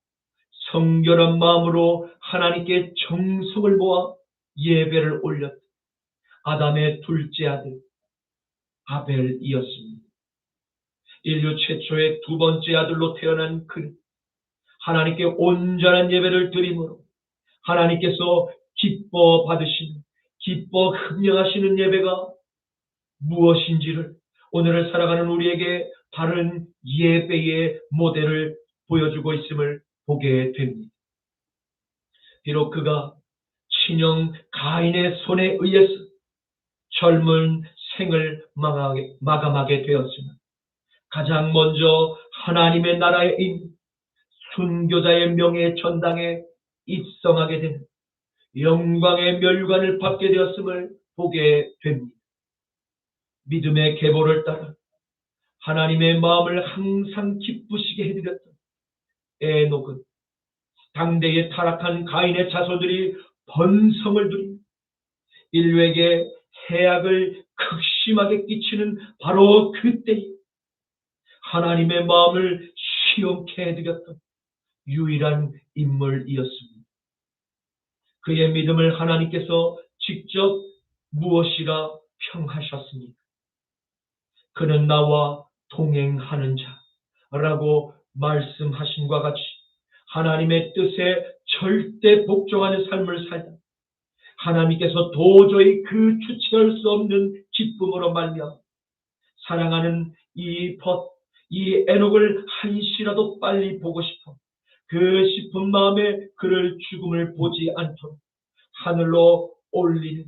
성결한 마음으로 하나님께 정성을 모아 예배를 올렸던 아담의 둘째 아들 아벨이었습니다. 인류 최초의 두 번째 아들로 태어난 그는 하나님께 온전한 예배를 드림으로 하나님께서 기뻐 받으시는, 기뻐 흠령하시는 예배가 무엇인지를 오늘을 살아가는 우리에게 바른 예배의 모델을 보여주고 있음을 보게 됩니다. 비록 그가 친형 가인의 손에 의해서 젊은 생을 마감하게 되었으나 가장 먼저 하나님의 나라에 있는 순교자의 명예 전당에 입성하게 되는 영광의 멸관을 받게 되었음을 보게 됩니다. 믿음의 계보를 따라 하나님의 마음을 항상 기쁘시게 해드렸던 에녹은 당대의 타락한 가인의 자손들이 번성을 누리며 인류에게 해악을 극심하게 끼치는 바로 그때에 하나님의 마음을 시원케 해드렸던 유일한 인물이었습니다. 그의 믿음을 하나님께서 직접 무엇이라 평하셨습니까? 그는 나와 동행하는 자라고 말씀하신과 같이 하나님의 뜻에 절대 복종하는 삶을 살다 하나님께서 도저히 그 주체할 수 없는 기쁨으로 말미암아 사랑하는 이 에녹을 한시라도 빨리 보고 싶어 그 싶은 마음에 그를 죽음을 보지 않도록 하늘로 올린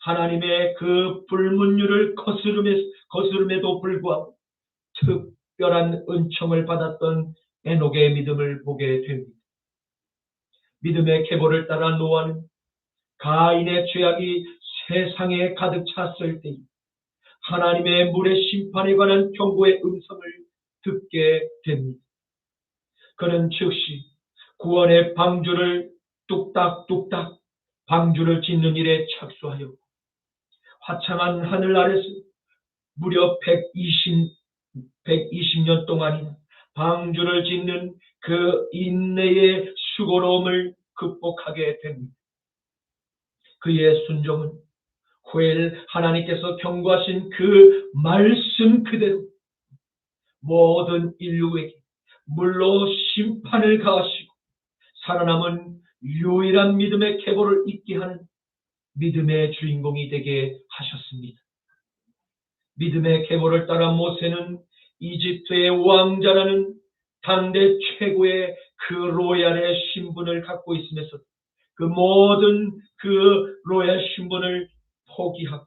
하나님의 그 불문율을 거스름에도 불구하고 특별한 은총을 받았던 에녹의 믿음을 보게 됩니다. 믿음의 계보를 따라 노아는 가인의 죄악이 세상에 가득 찼을 때 하나님의 물의 심판에 관한 경고의 음성을 듣게 됩니다. 그는 즉시 구원의 방주를 뚝딱뚝딱 방주를 짓는 일에 착수하였고 화창한 하늘 아래서 무려 120년 동안이나 방주를 짓는 그 인내의 수고로움을 극복하게 됩니다. 그의 순종은 후에 하나님께서 경고하신 그 말씀 그대로 모든 인류에게 물로 심판을 가하시고 살아남은 유일한 믿음의 계보를 잇게 하는 믿음의 주인공이 되게 하셨습니다. 믿음의 계보를 따라 모세는 이집트의 왕자라는 당대 최고의 그 로얄의 신분을 갖고 있으면서 그 모든 그 로얄 신분을 포기하고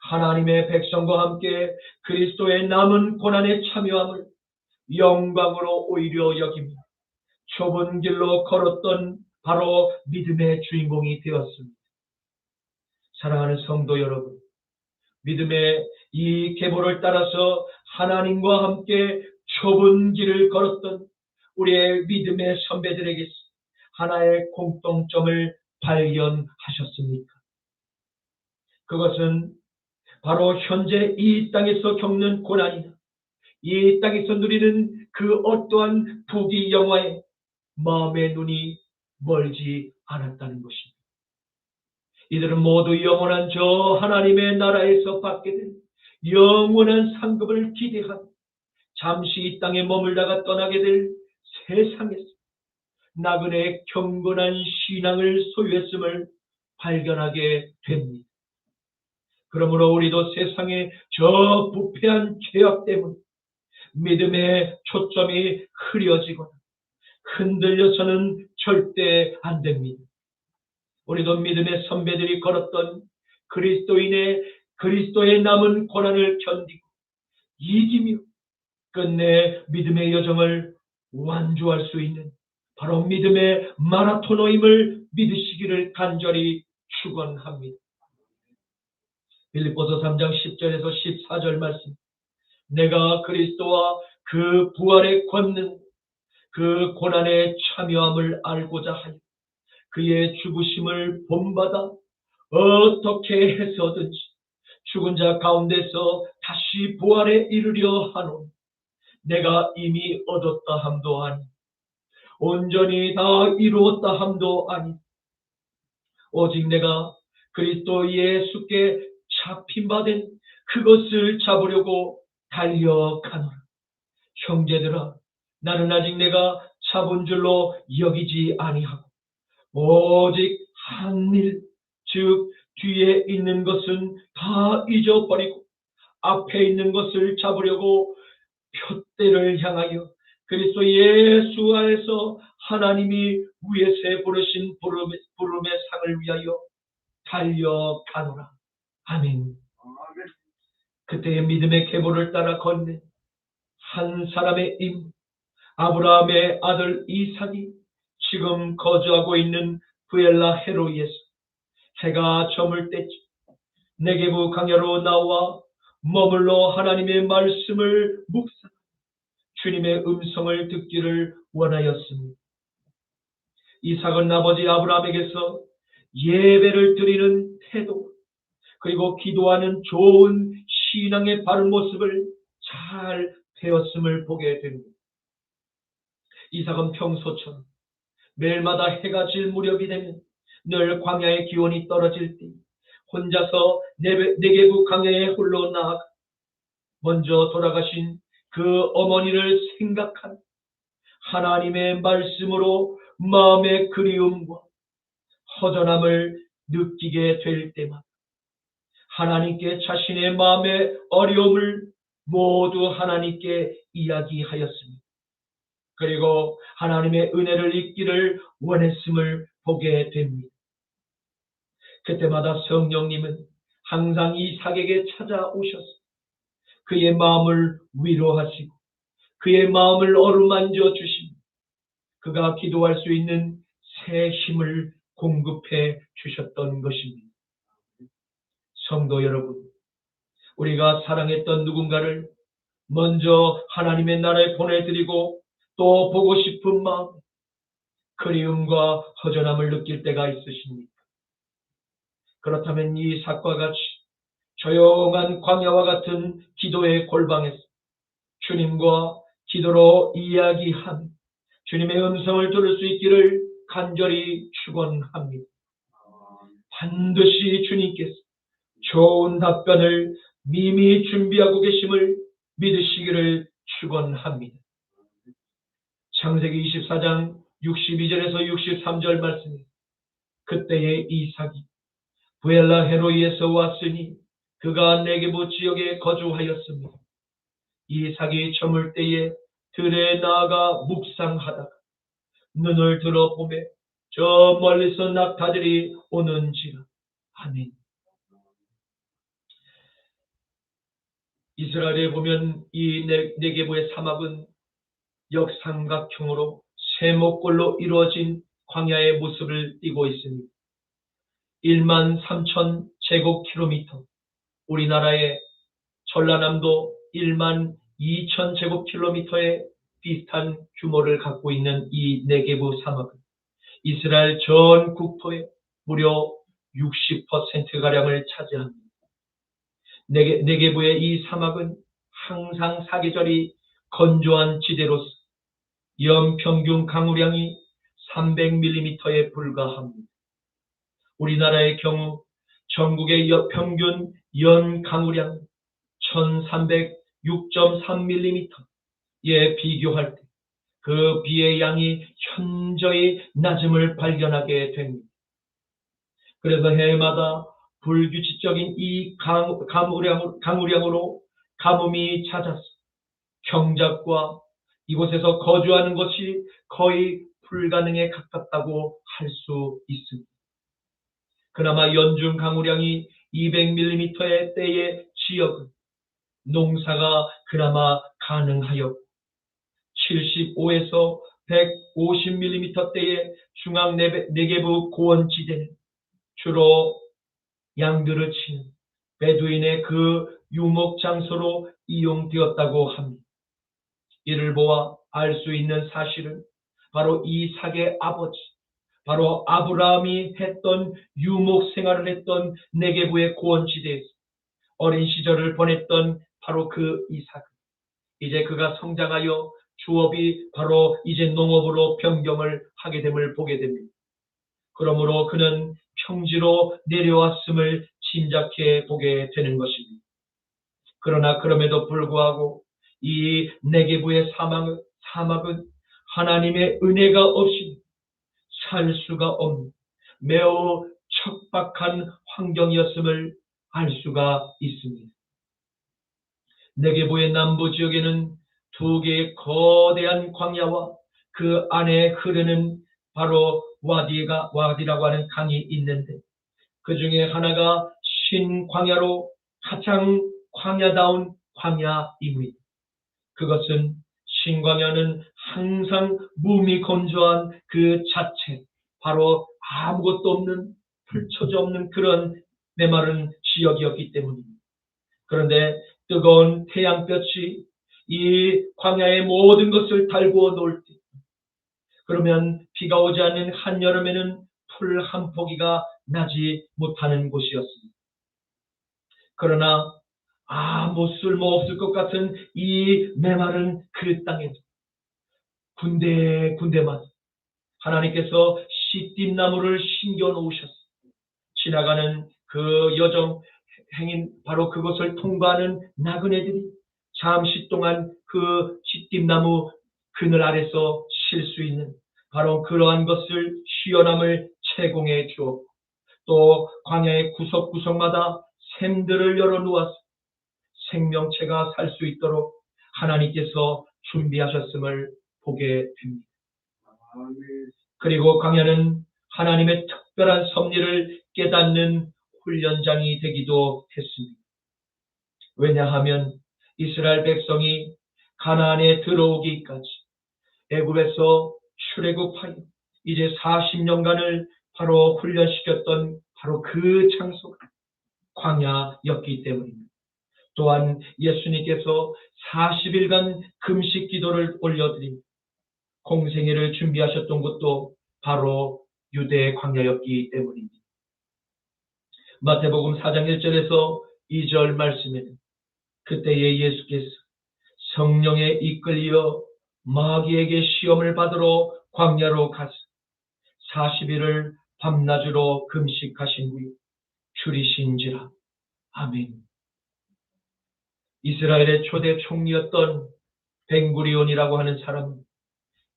하나님의 백성과 함께 그리스도의 남은 고난에 참여함을 영광으로 오히려 여기며 좁은 길로 걸었던 바로 믿음의 주인공이 되었습니다. 사랑하는 성도 여러분, 믿음의 이 계보를 따라서 하나님과 함께 좁은 길을 걸었던 우리의 믿음의 선배들에게서 하나의 공통점을 발견하셨습니까? 그것은 바로 현재 이 땅에서 겪는 고난이나 이 땅에서 누리는 그 어떠한 부귀 영화에 마음의 눈이 멀지 않았다는 것입니다. 이들은 모두 영원한 저 하나님의 나라에서 받게 된 영원한 상급을 기대하고 잠시 이 땅에 머물다가 떠나게 될 세상에서 나그네의 경건한 신앙을 소유했음을 발견하게 됩니다. 그러므로 우리도 세상의 저 부패한 죄악 때문에 믿음의 초점이 흐려지거나 흔들려서는 절대 안 됩니다. 우리도 믿음의 선배들이 걸었던 그리스도의 남은 고난을 견디고 이기며 끝내 믿음의 여정을 완주할 수 있는 바로 믿음의 마라토너임을 믿으시기를 간절히 축원합니다. 빌립보서 3장 10절에서 14절 말씀, 내가 그리스도와 그 부활의 권능, 그 고난에 참여함을 알고자 하여 그의 죽으심을 본받아 어떻게 해서든지 죽은 자 가운데서 다시 부활에 이르려 하노니 내가 이미 얻었다 함도 아니 온전히 다 이루었다 함도 아니 오직 내가 그리스도 예수께 잡힌 바 된 그것을 잡으려고 달려가노라. 형제들아, 나는 아직 내가 잡은 줄로 여기지 아니하고 오직 한 일, 즉 뒤에 있는 것은 다 잊어버리고 앞에 있는 것을 잡으려고 표대를 향하여 그리스도 예수 안에서 하나님이 위에서 부르신 부름의 상을 위하여 달려가노라. 아멘. 그때의 믿음의 계보를 따라 걷는 한 사람의 임, 아브라함의 아들 이삭이 지금 거주하고 있는 부엘라 헤로이에서 해가 저물 때쯤 네게부 광야로 나와 머물러 하나님의 말씀을 묵상, 주님의 음성을 듣기를 원하였습니다. 이삭은 아버지 아브라함에게서 예배를 드리는 태도, 그리고 기도하는 좋은 신앙의 바른 모습을 잘 배웠음을 보게 됩니다. 이삭은 평소처럼 매일마다 해가 질 무렵이 되면 늘 광야의 기온이 떨어질 때 혼자서 네게부 광야에 홀로 나아가 먼저 돌아가신 그 어머니를 생각한 하나님의 말씀으로 마음의 그리움과 허전함을 느끼게 될 때마다 하나님께 자신의 마음의 어려움을 모두 하나님께 이야기하였습니다. 그리고 하나님의 은혜를 잊기를 원했음을 보게 됩니다. 그때마다 성령님은 항상 이삭에게 찾아오셔서 그의 마음을 위로하시고 그의 마음을 어루만져 주시고 그가 기도할 수 있는 새 힘을 공급해 주셨던 것입니다. 성도 여러분, 우리가 사랑했던 누군가를 먼저 하나님의 나라에 보내드리고 또 보고 싶은 마음, 그리움과 허전함을 느낄 때가 있으십니까? 그렇다면 이삭과 같이 조용한 광야와 같은 기도의 골방에서 주님과 기도로 이야기하며 주님의 음성을 들을 수 있기를 간절히 축원합니다. 반드시 주님께서 좋은 답변을 미리 준비하고 계심을 믿으시기를 축원합니다. 창세기 24장 62절에서 63절 말씀입니다. 그때의 이삭이 부엘라 헤로이에서 왔으니 그가 네게부 지역에 거주하였습니다. 이삭이 저물 때에 들에 나아가 묵상하다가 눈을 들어 보매 저 멀리서 낙타들이 오는지라. 아멘. 이스라엘에 보면 이 네게부의 사막은 역삼각형으로 세모꼴로 이루어진 광야의 모습을 띠고 있습니다. 1만 3천 제곱킬로미터, 우리나라의 전라남도 1만 2천 제곱킬로미터의 비슷한 규모를 갖고 있는 이 네게부 사막은 이스라엘 전 국토의 무려 60%가량을 차지합니다. 네게부의 이 사막은 항상 사계절이 건조한 지대로서 연평균 강우량이 300mm에 불과합니다. 우리나라의 경우 전국의 평균 연 강우량 1306.3mm에 비교할 때 그 비의 양이 현저히 낮음을 발견하게 됩니다. 그래서 해마다 불규칙적인 이 강우량으로 가뭄이 잦아서 경작과 이곳에서 거주하는 것이 거의 불가능에 가깝다고 할 수 있습니다. 그나마 연중 강우량이 200mm의 때의 지역은 농사가 그나마 가능하여 75에서 150mm 대의 중앙 내게부 고원지대는 주로 양들을 치는 베두인의 그 유목 장소로 이용되었다고 합니다. 이를 보아 알 수 있는 사실은 바로 이삭의 아버지, 바로 아브라함이 했던 유목 생활을 했던 네게부의 고원지대에서 어린 시절을 보냈던 바로 그 이삭, 이제 그가 성장하여 주업이 바로 이제 농업으로 변경을 하게 됨을 보게 됩니다. 그러므로 그는 평지로 내려왔음을 짐작해 보게 되는 것입니다. 그러나 그럼에도 불구하고 이 네게부의 사막은 하나님의 은혜가 없이 살 수가 없는 매우 척박한 환경이었음을 알 수가 있습니다. 네게부의 남부 지역에는 두 개의 거대한 광야와 그 안에 흐르는 바로 와디라고 하는 강이 있는데 그 중에 하나가 신광야로 가장 광야다운 광야입니다. 그것은 신광야는 항상 무미 건조한 그 자체, 바로 아무것도 없는 풀초지 없는 그런 메마른 지역이었기 때문입니다. 그런데 뜨거운 태양볕이 이 광야의 모든 것을 달구어 놓을 때, 그러면 비가 오지 않는 한여름에는 풀 한 포기가 나지 못하는 곳이었습니다. 그러나 아무 쓸모없을 것 같은 이 메마른 그 땅에 군데군데마다 하나님께서 시띠나무를 심겨 놓으셨습니다. 지나가는 그 여정 행인 바로 그것을 통과하는 나그네들이 잠시 동안 그 시띠나무 그늘 아래서 쉴 수 있는 바로 그러한 것을 시원함을 제공해 주었고 또 광야의 구석구석마다 샘들을 열어놓아서 생명체가 살 수 있도록 하나님께서 준비하셨음을 보게 됩니다. 그리고 광야는 하나님의 특별한 섭리를 깨닫는 훈련장이 되기도 했습니다. 왜냐하면 이스라엘 백성이 가나안에 들어오기까지 애굽에서 출애굽하여 이제 40년간을 바로 훈련시켰던 바로 그 장소가 광야였기 때문입니다. 또한 예수님께서 40일간 금식 기도를 올려드린 공생애를 준비하셨던 것도 바로 유대의 광야였기 때문입니다. 마태복음 4장 1절에서 2절 말씀에는 그때에 예수께서 성령에 이끌려 마귀에게 시험을 받으러 광야로 가서 40일을 밤낮으로 금식하신 후에 줄이신지라. 아멘. 이스라엘의 초대 총리였던 벤구리온이라고 하는 사람은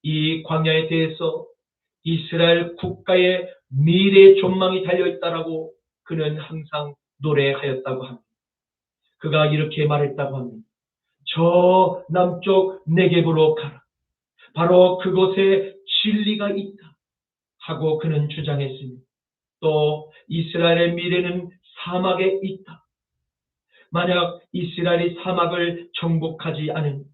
이 광야에 대해서 이스라엘 국가의 미래의 전망이 달려있다라고 그는 항상 노래하였다고 합니다. 그가 이렇게 말했다고 합니다. 저 남쪽 네겝으로 가라. 바로 그곳에 진리가 있다 하고 그는 주장했습니다. 또 이스라엘의 미래는 사막에 있다. 만약 이스라엘이 사막을 정복하지 않으면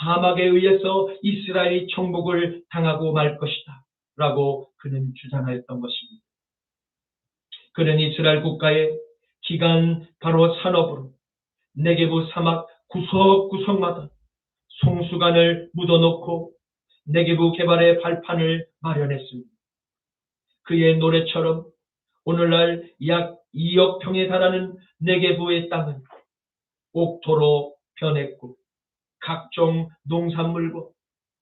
사막에 의해서 이스라엘이 정복을 당하고 말 것이다 라고 그는 주장하였던 것입니다. 그는 이스라엘 국가의 기간 바로 산업으로 네게부 사막 구석구석마다 송수관을 묻어놓고 네게부 개발의 발판을 마련했습니다. 그의 노래처럼 오늘날 약 2억 평에 달하는 네게부의 땅은 옥토로 변했고 각종 농산물과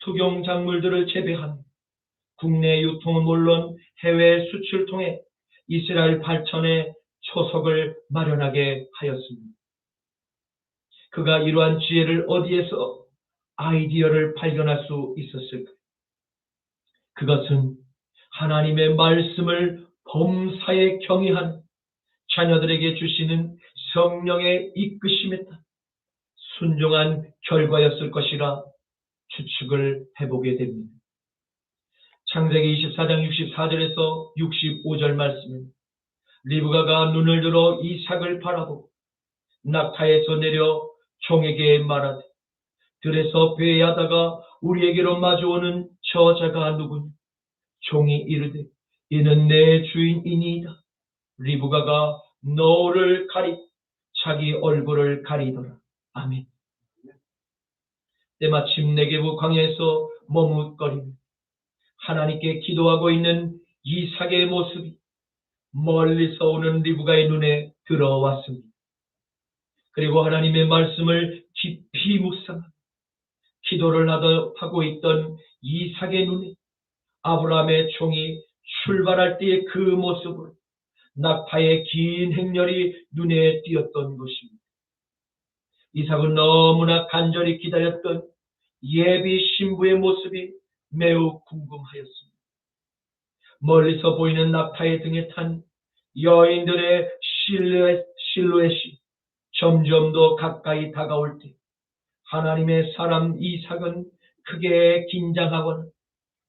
특용작물들을 재배하며 국내 유통은 물론 해외 수출 통해 이스라엘 발전에 초석을 마련하게 하였습니다. 그가 이러한 지혜를 어디에서 아이디어를 발견할 수 있었을까? 그것은 하나님의 말씀을 범사에 경외한 자녀들에게 주시는 성령의 이끄심에 따라 순종한 결과였을 것이라 추측을 해보게 됩니다. 창세기 24장 64절에서 65절 말씀은 리브가가 눈을 들어 이삭을 바라보고 낙타에서 내려 종에게 말하되 들에서 배회하다가 우리에게로 마주오는 저자가 누구냐? 종이 이르되 이는 내 주인이니이다. 리브가가 노를 가리 자기 얼굴을 가리더라. 아멘. 때마침 네게부 광야에서 머뭇거리며 하나님께 기도하고 있는 이삭의 모습이 멀리서 오는 리브가의 눈에 들어왔습니다. 그리고 하나님의 말씀을 깊이 묵상하며 기도를 하고 있던 이삭의 눈에 아브라함의 종이 출발할 때의 그 모습으로 낙타의 긴 행렬이 눈에 띄었던 것입니다. 이삭은 너무나 간절히 기다렸던 예비 신부의 모습이 매우 궁금하였습니다. 멀리서 보이는 낙타의 등에 탄 여인들의 실루엣이 점점 더 가까이 다가올 때 하나님의 사람 이삭은 크게 긴장하거나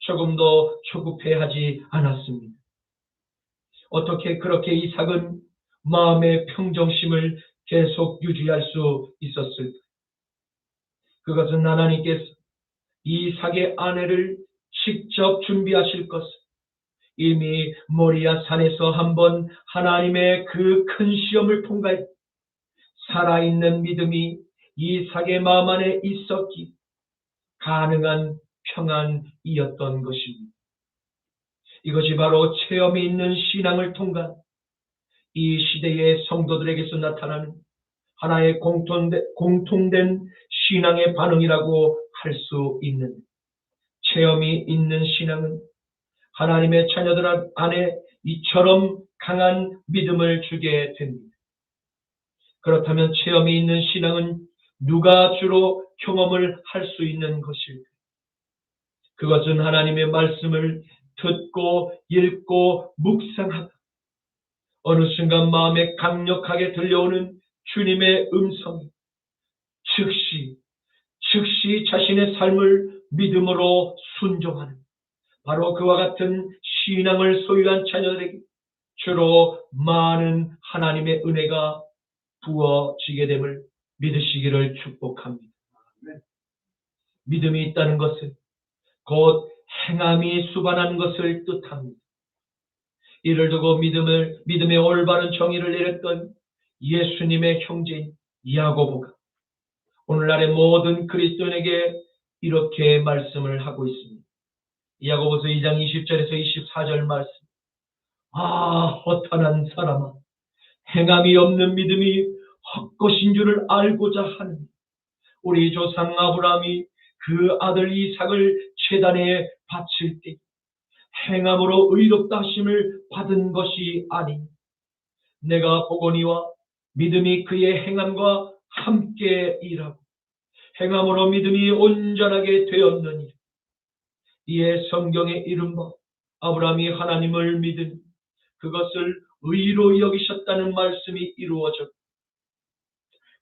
조금 더 조급해하지 않았습니다. 어떻게 그렇게 이삭은 마음의 평정심을 계속 유지할 수 있었을까? 그것은 하나님께서 이삭의 아내를 직접 준비하실 것을 이미 모리아 산에서 한번 하나님의 그 큰 시험을 통과해 살아있는 믿음이 이삭의 마음 안에 있었기 가능한 평안이었던 것입니다. 이것이 바로 체험이 있는 신앙을 통한 이 시대의 성도들에게서 나타나는 하나의 공통된 신앙의 반응이라고 할 수 있는 체험이 있는 신앙은 하나님의 자녀들 안에 이처럼 강한 믿음을 주게 됩니다. 그렇다면 체험이 있는 신앙은 누가 주로 경험을 할 수 있는 것일까? 그것은 하나님의 말씀을 듣고 읽고 묵상하다 어느 순간 마음에 강력하게 들려오는 주님의 음성이 즉시 자신의 삶을 믿음으로 순종하는 바로 그와 같은 신앙을 소유한 자녀들에게 주로 많은 하나님의 은혜가 부어지게 됨을 믿으시기를 축복합니다. 믿음이 있다는 것은 곧 행함이 수반하는 것을 뜻합니다. 이를 두고 믿음의 올바른 정의를 내렸던 예수님의 형제인 야고보가 오늘날의 모든 그리스도인에게 이렇게 말씀을 하고 있습니다. 야고보서 2장 20절에서 24절 말씀. 허탄한 사람아, 행함이 없는 믿음이 헛것인 줄을 알고자 하는 우리 조상 아브라함이 그 아들 이삭을 제단에 바칠 때 행함으로 의롭다 하심을 받은 것이 아니 내가 보거니와 믿음이 그의 행함과 함께 일하고 행함으로 믿음이 온전하게 되었느니 이에 성경에 이른바 아브라함이 하나님을 믿으니 그것을 의로 여기셨다는 말씀이 이루어졌고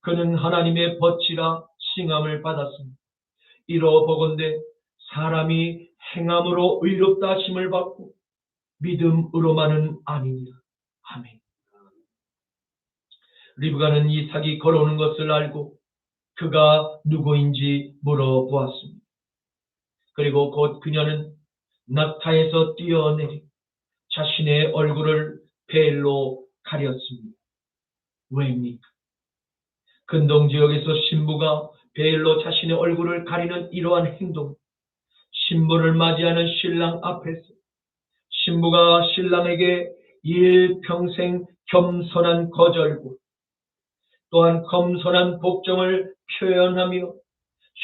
그는 하나님의 벗이라 칭함을 받았습니다. 이로 보건대 사람이 행함으로 의롭다 하심을 받고 믿음으로만은 아니니라. 아멘. 리브가는 이삭이 걸어오는 것을 알고 그가 누구인지 물어보았습니다. 그리고 곧 그녀는 낙타에서 뛰어내리 자신의 얼굴을 베일로 가렸습니다. 왜입니까? 근동지역에서 신부가 베일로 자신의 얼굴을 가리는 이러한 행동, 신부를 맞이하는 신랑 앞에서 신부가 신랑에게 일평생 겸손한 거절고 또한 겸손한 복종을 표현하며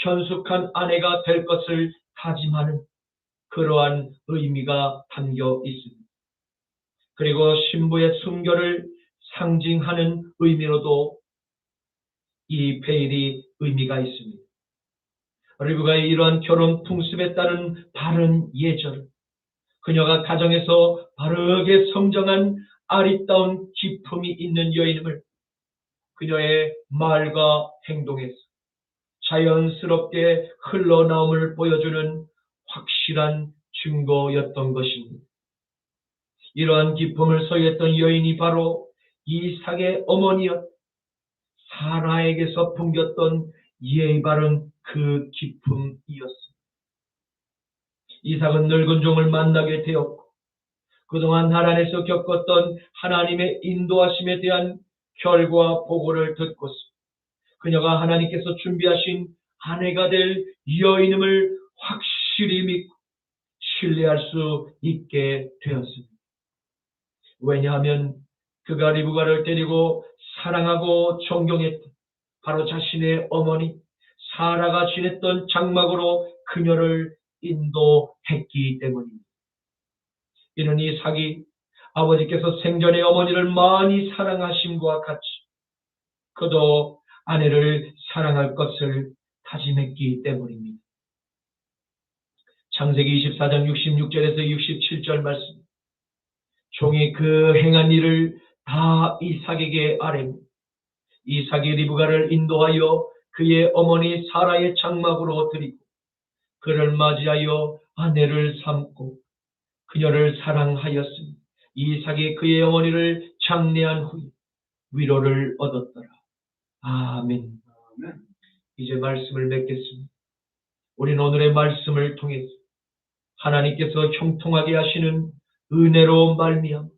현숙한 아내가 될 것을 다짐하는 그러한 의미가 담겨 있습니다. 그리고 신부의 순결을 상징하는 의미로도 이 베일이 의미가 있습니다. 리브가의 이러한 결혼 풍습에 따른 바른 예절, 그녀가 가정에서 바르게 성장한 아리따운 기품이 있는 여인임을 그녀의 말과 행동에서 자연스럽게 흘러나옴을 보여주는 확실한 증거였던 것입니다. 이러한 기쁨을 소유했던 여인이 바로 이삭의 어머니였, 사라에게서 풍겼던 예의 바른 그 기쁨이었습니다. 이삭은 늙은 종을 만나게 되었고 그동안 하란에서 겪었던 하나님의 인도하심에 대한 결과 보고를 듣고서 그녀가 하나님께서 준비하신 아내가 될 여인임을 확실히 믿고 신뢰할 수 있게 되었습니다. 왜냐하면 그가 리브가를 데리고 사랑하고 존경했던 바로 자신의 어머니 사라가 지냈던 장막으로 그녀를 인도했기 때문입니다. 이는 이삭이 아버지께서 생전에 어머니를 많이 사랑하심과 같이 그도 아내를 사랑할 것을 다짐했기 때문입니다. 창세기 24장 66절에서 67절 말씀, 종이 그 행한 일을 다 이삭에게 아뢰니 이삭이 리브가를 인도하여 그의 어머니 사라의 장막으로 들이고 그를 맞이하여 아내를 삼고 그녀를 사랑하였으니 이삭이 그의 어머니를 장례한 후에 위로를 얻었더라. 아멘. 이제 말씀을 맺겠습니다. 우리는 오늘의 말씀을 통해서 하나님께서 형통하게 하시는 은혜로 말미암아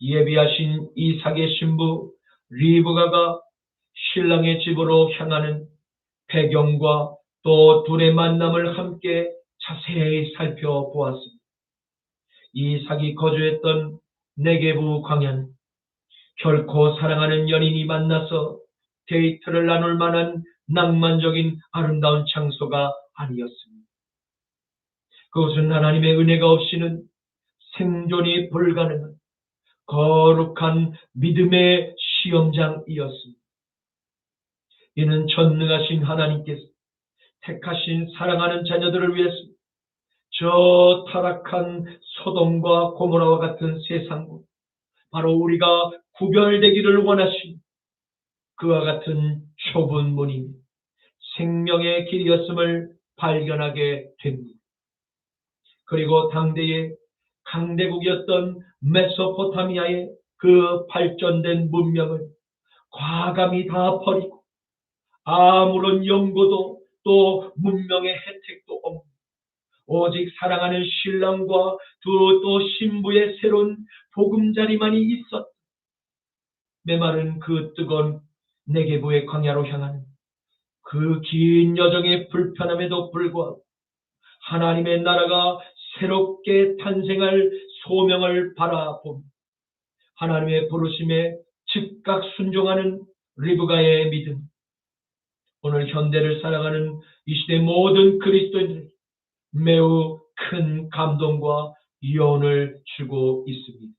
예비하신 이삭의 신부 리브가가 신랑의 집으로 향하는 배경과 또 둘의 만남을 함께 자세히 살펴보았습니다. 이삭이 거주했던 네게부 광야는 결코 사랑하는 연인이 만나서 데이트를 나눌 만한 낭만적인 아름다운 장소가 아니었습니다. 그것은 하나님의 은혜가 없이는 생존이 불가능한 거룩한 믿음의 시험장이었습니다. 이는 전능하신 하나님께서 택하신 사랑하는 자녀들을 위해서 저 타락한 소돔과 고모라와 같은 세상과 바로 우리가 구별되기를 원하신 그와 같은 좁은 문이 생명의 길이었음을 발견하게 됩니다. 그리고 당대의 강대국이었던 메소포타미아의 그 발전된 문명을 과감히 다 버리고 아무런 연고도 또 문명의 혜택도 없는 오직 사랑하는 신랑과 또 신부의 새로운 보금자리만이 있었다. 메마른 그 뜨거운 네게부의 광야로 향하는 그 긴 여정의 불편함에도 불구하고 하나님의 나라가 새롭게 탄생할 소명을 바라보며 하나님의 부르심에 즉각 순종하는 리브가의 믿음, 오늘 현대를 살아가는 이 시대 모든 그리스도인들에게 매우 큰 감동과 유언을 주고 있습니다.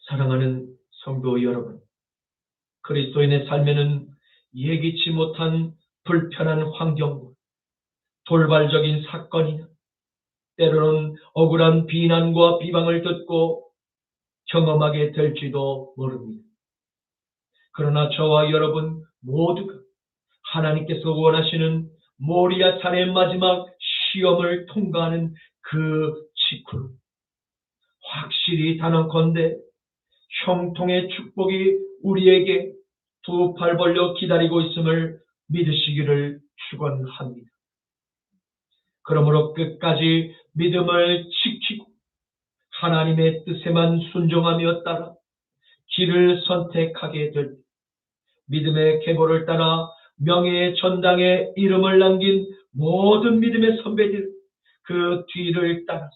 사랑하는 성도 여러분, 그리스도인의 삶에는 예기치 못한 불편한 환경과 돌발적인 사건이나 때로는 억울한 비난과 비방을 듣고 경험하게 될지도 모릅니다. 그러나 저와 여러분 모두가 하나님께서 원하시는 모리아 산의 마지막 시험을 통과하는 그 직후로 확실히 단언컨대 형통의 축복이 우리에게 두 팔 벌려 기다리고 있음을 믿으시기를 축원합니다. 그러므로 끝까지 믿음을 지키고 하나님의 뜻에만 순종하며 따라 길을 선택하게 될 때 믿음의 계보를 따라 명예의 전당에 이름을 남긴 모든 믿음의 선배들 그 뒤를 따라서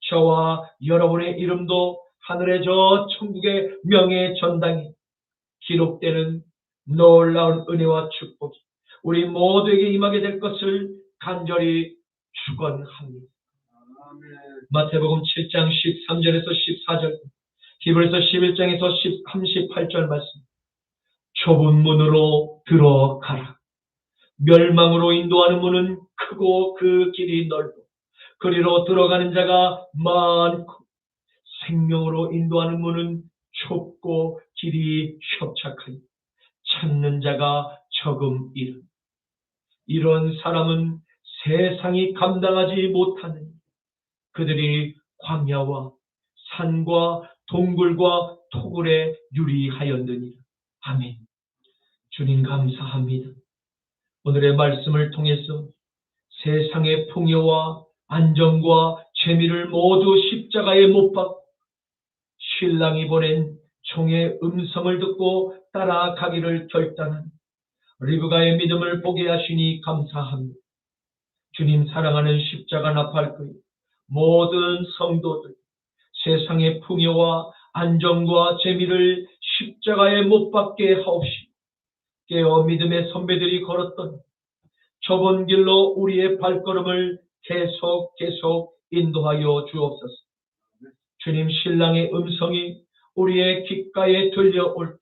저와 여러분의 이름도 하늘의 저 천국의 명예의 전당에 기록되는 놀라운 은혜와 축복이 우리 모두에게 임하게 될 것을 간절히 축원합니다. 마태복음 7장 13절에서 14절, 히브리서 11장에서 38절 말씀. 좁은 문으로 들어가라. 멸망으로 인도하는 문은 크고 그 길이 넓고 그리로 들어가는 자가 많고 생명으로 인도하는 문은 좁고 길이 협착하니 찾는 자가 적음 이름. 이런 사람은 세상이 감당하지 못하는 그들이 광야와 산과 동굴과 토굴에 유리하였느니라. 아멘. 주님 감사합니다. 오늘의 말씀을 통해서 세상의 풍요와 안정과 재미를 모두 십자가에 못 박고 신랑이 보낸 종의 음성을 듣고 따라가기를 결단한 리브가의 믿음을 보게 하시니 감사합니다. 주님 사랑하는 십자가 나팔교회 모든 성도들, 세상의 풍요와 안정과 재미를 십자가에 못 박게 하옵시고 깨어 믿음의 선배들이 걸었던 좁은 길로 우리의 발걸음을 계속 인도하여 주옵소서. 주님 신랑의 음성이 우리의 귓가에 들려올 때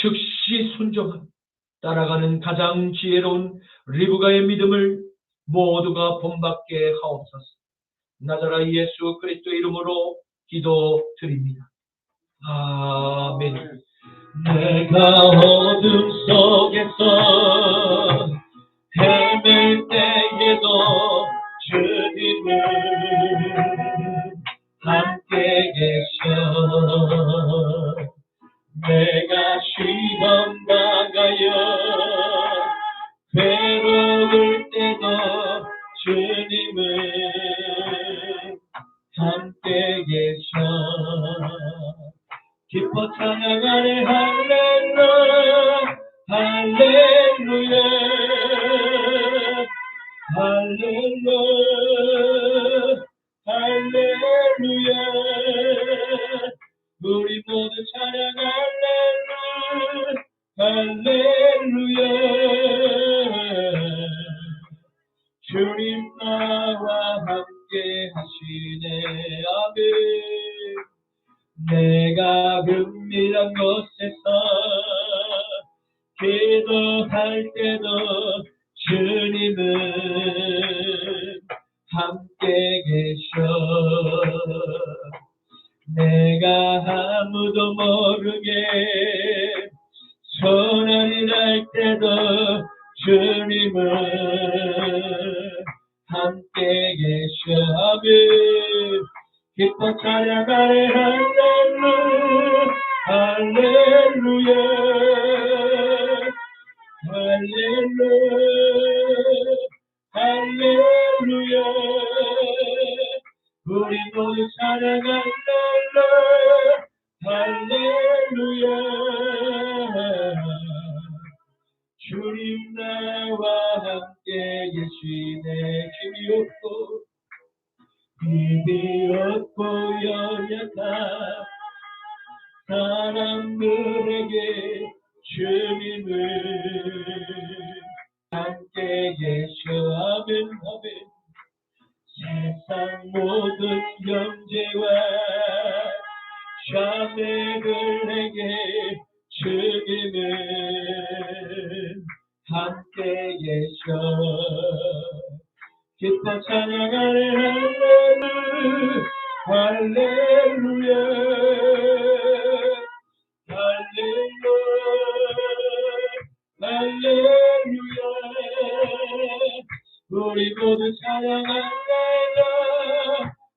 즉시 순종하며 따라가는 가장 지혜로운 리브가의 믿음을 모두가 본받게 하옵소서. 나자라 예수 그리스도의 이름으로 기도드립니다. 아멘. 내가 어둠 속에서 헤맬 때에도 주님은 함께 계셔. 내가 시험 당하여 괴로울 때도 주님은 함께 계셔. 기뻐 찬양하네 할렐루야 할렐루야 할렐루야 할렐루야. 우리 모두 찬양 할렐루야 할렐루야. 주님 나와 함께 하시네. 아멘. 내가 은밀한 곳에서 기도할 때도 주님은 함께 계셔. 내가 아무도 모르게 소란이 날 때도 주님은 함께 계셔. 아멘. 기뻐 찬양하네 할렐루야 할렐루야 할렐루야 할렐루야. 우리 모두 찬양 할렐루야 할렐루야. 주님 나와 함께 계시네. 힘이 없고 연약한 사람들에게 주님은 함께 계셔. 아멘 아멘. 세상 모든 형제와 자매들에게 주님은 함께 계셔. 기뻐 찬양하네 할렐루야 할렐루야 할렐루야. 우리 모두 찬양하네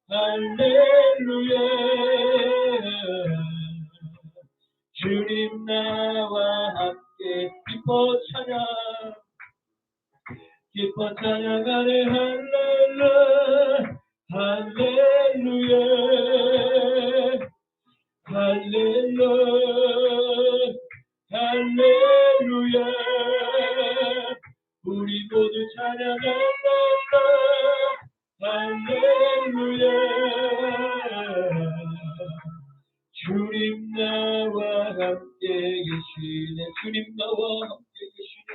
할렐루야. 주님 나와 함께 기뻐 찬양 기뻐 찬양하네 할렐루야 할렐루야 할렐루야 할렐루야. 우리 모두 찬양하네 할렐루야. 주님 나와 함께 계시네. 주님 나와 함께 계시네.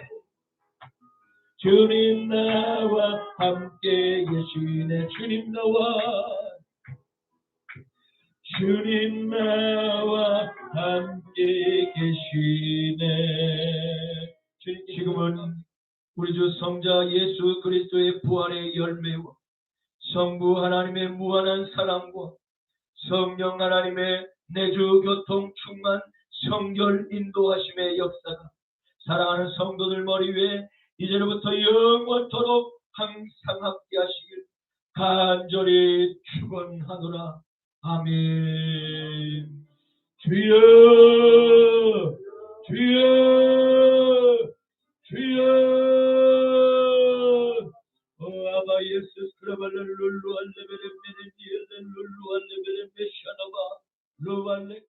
주님 나와 함께 계시네. 주님 나와 함께 계시네. 지금은 우리 주 성자 예수 그리스도의 부활의 열매와 성부 하나님의 무한한 사랑과 성령 하나님의 내주 교통 충만 성결 인도하심의 역사가 사랑하는 성도들 머리 위에 이제로부터 영원토록 항상 함께 하시길 간절히 축원하노라. 아멘. 주여 주여 주여 아바 예수 스크라발레 룰루 알레베레 메네니엘레 룰루 알레베레 메샤나바 루발레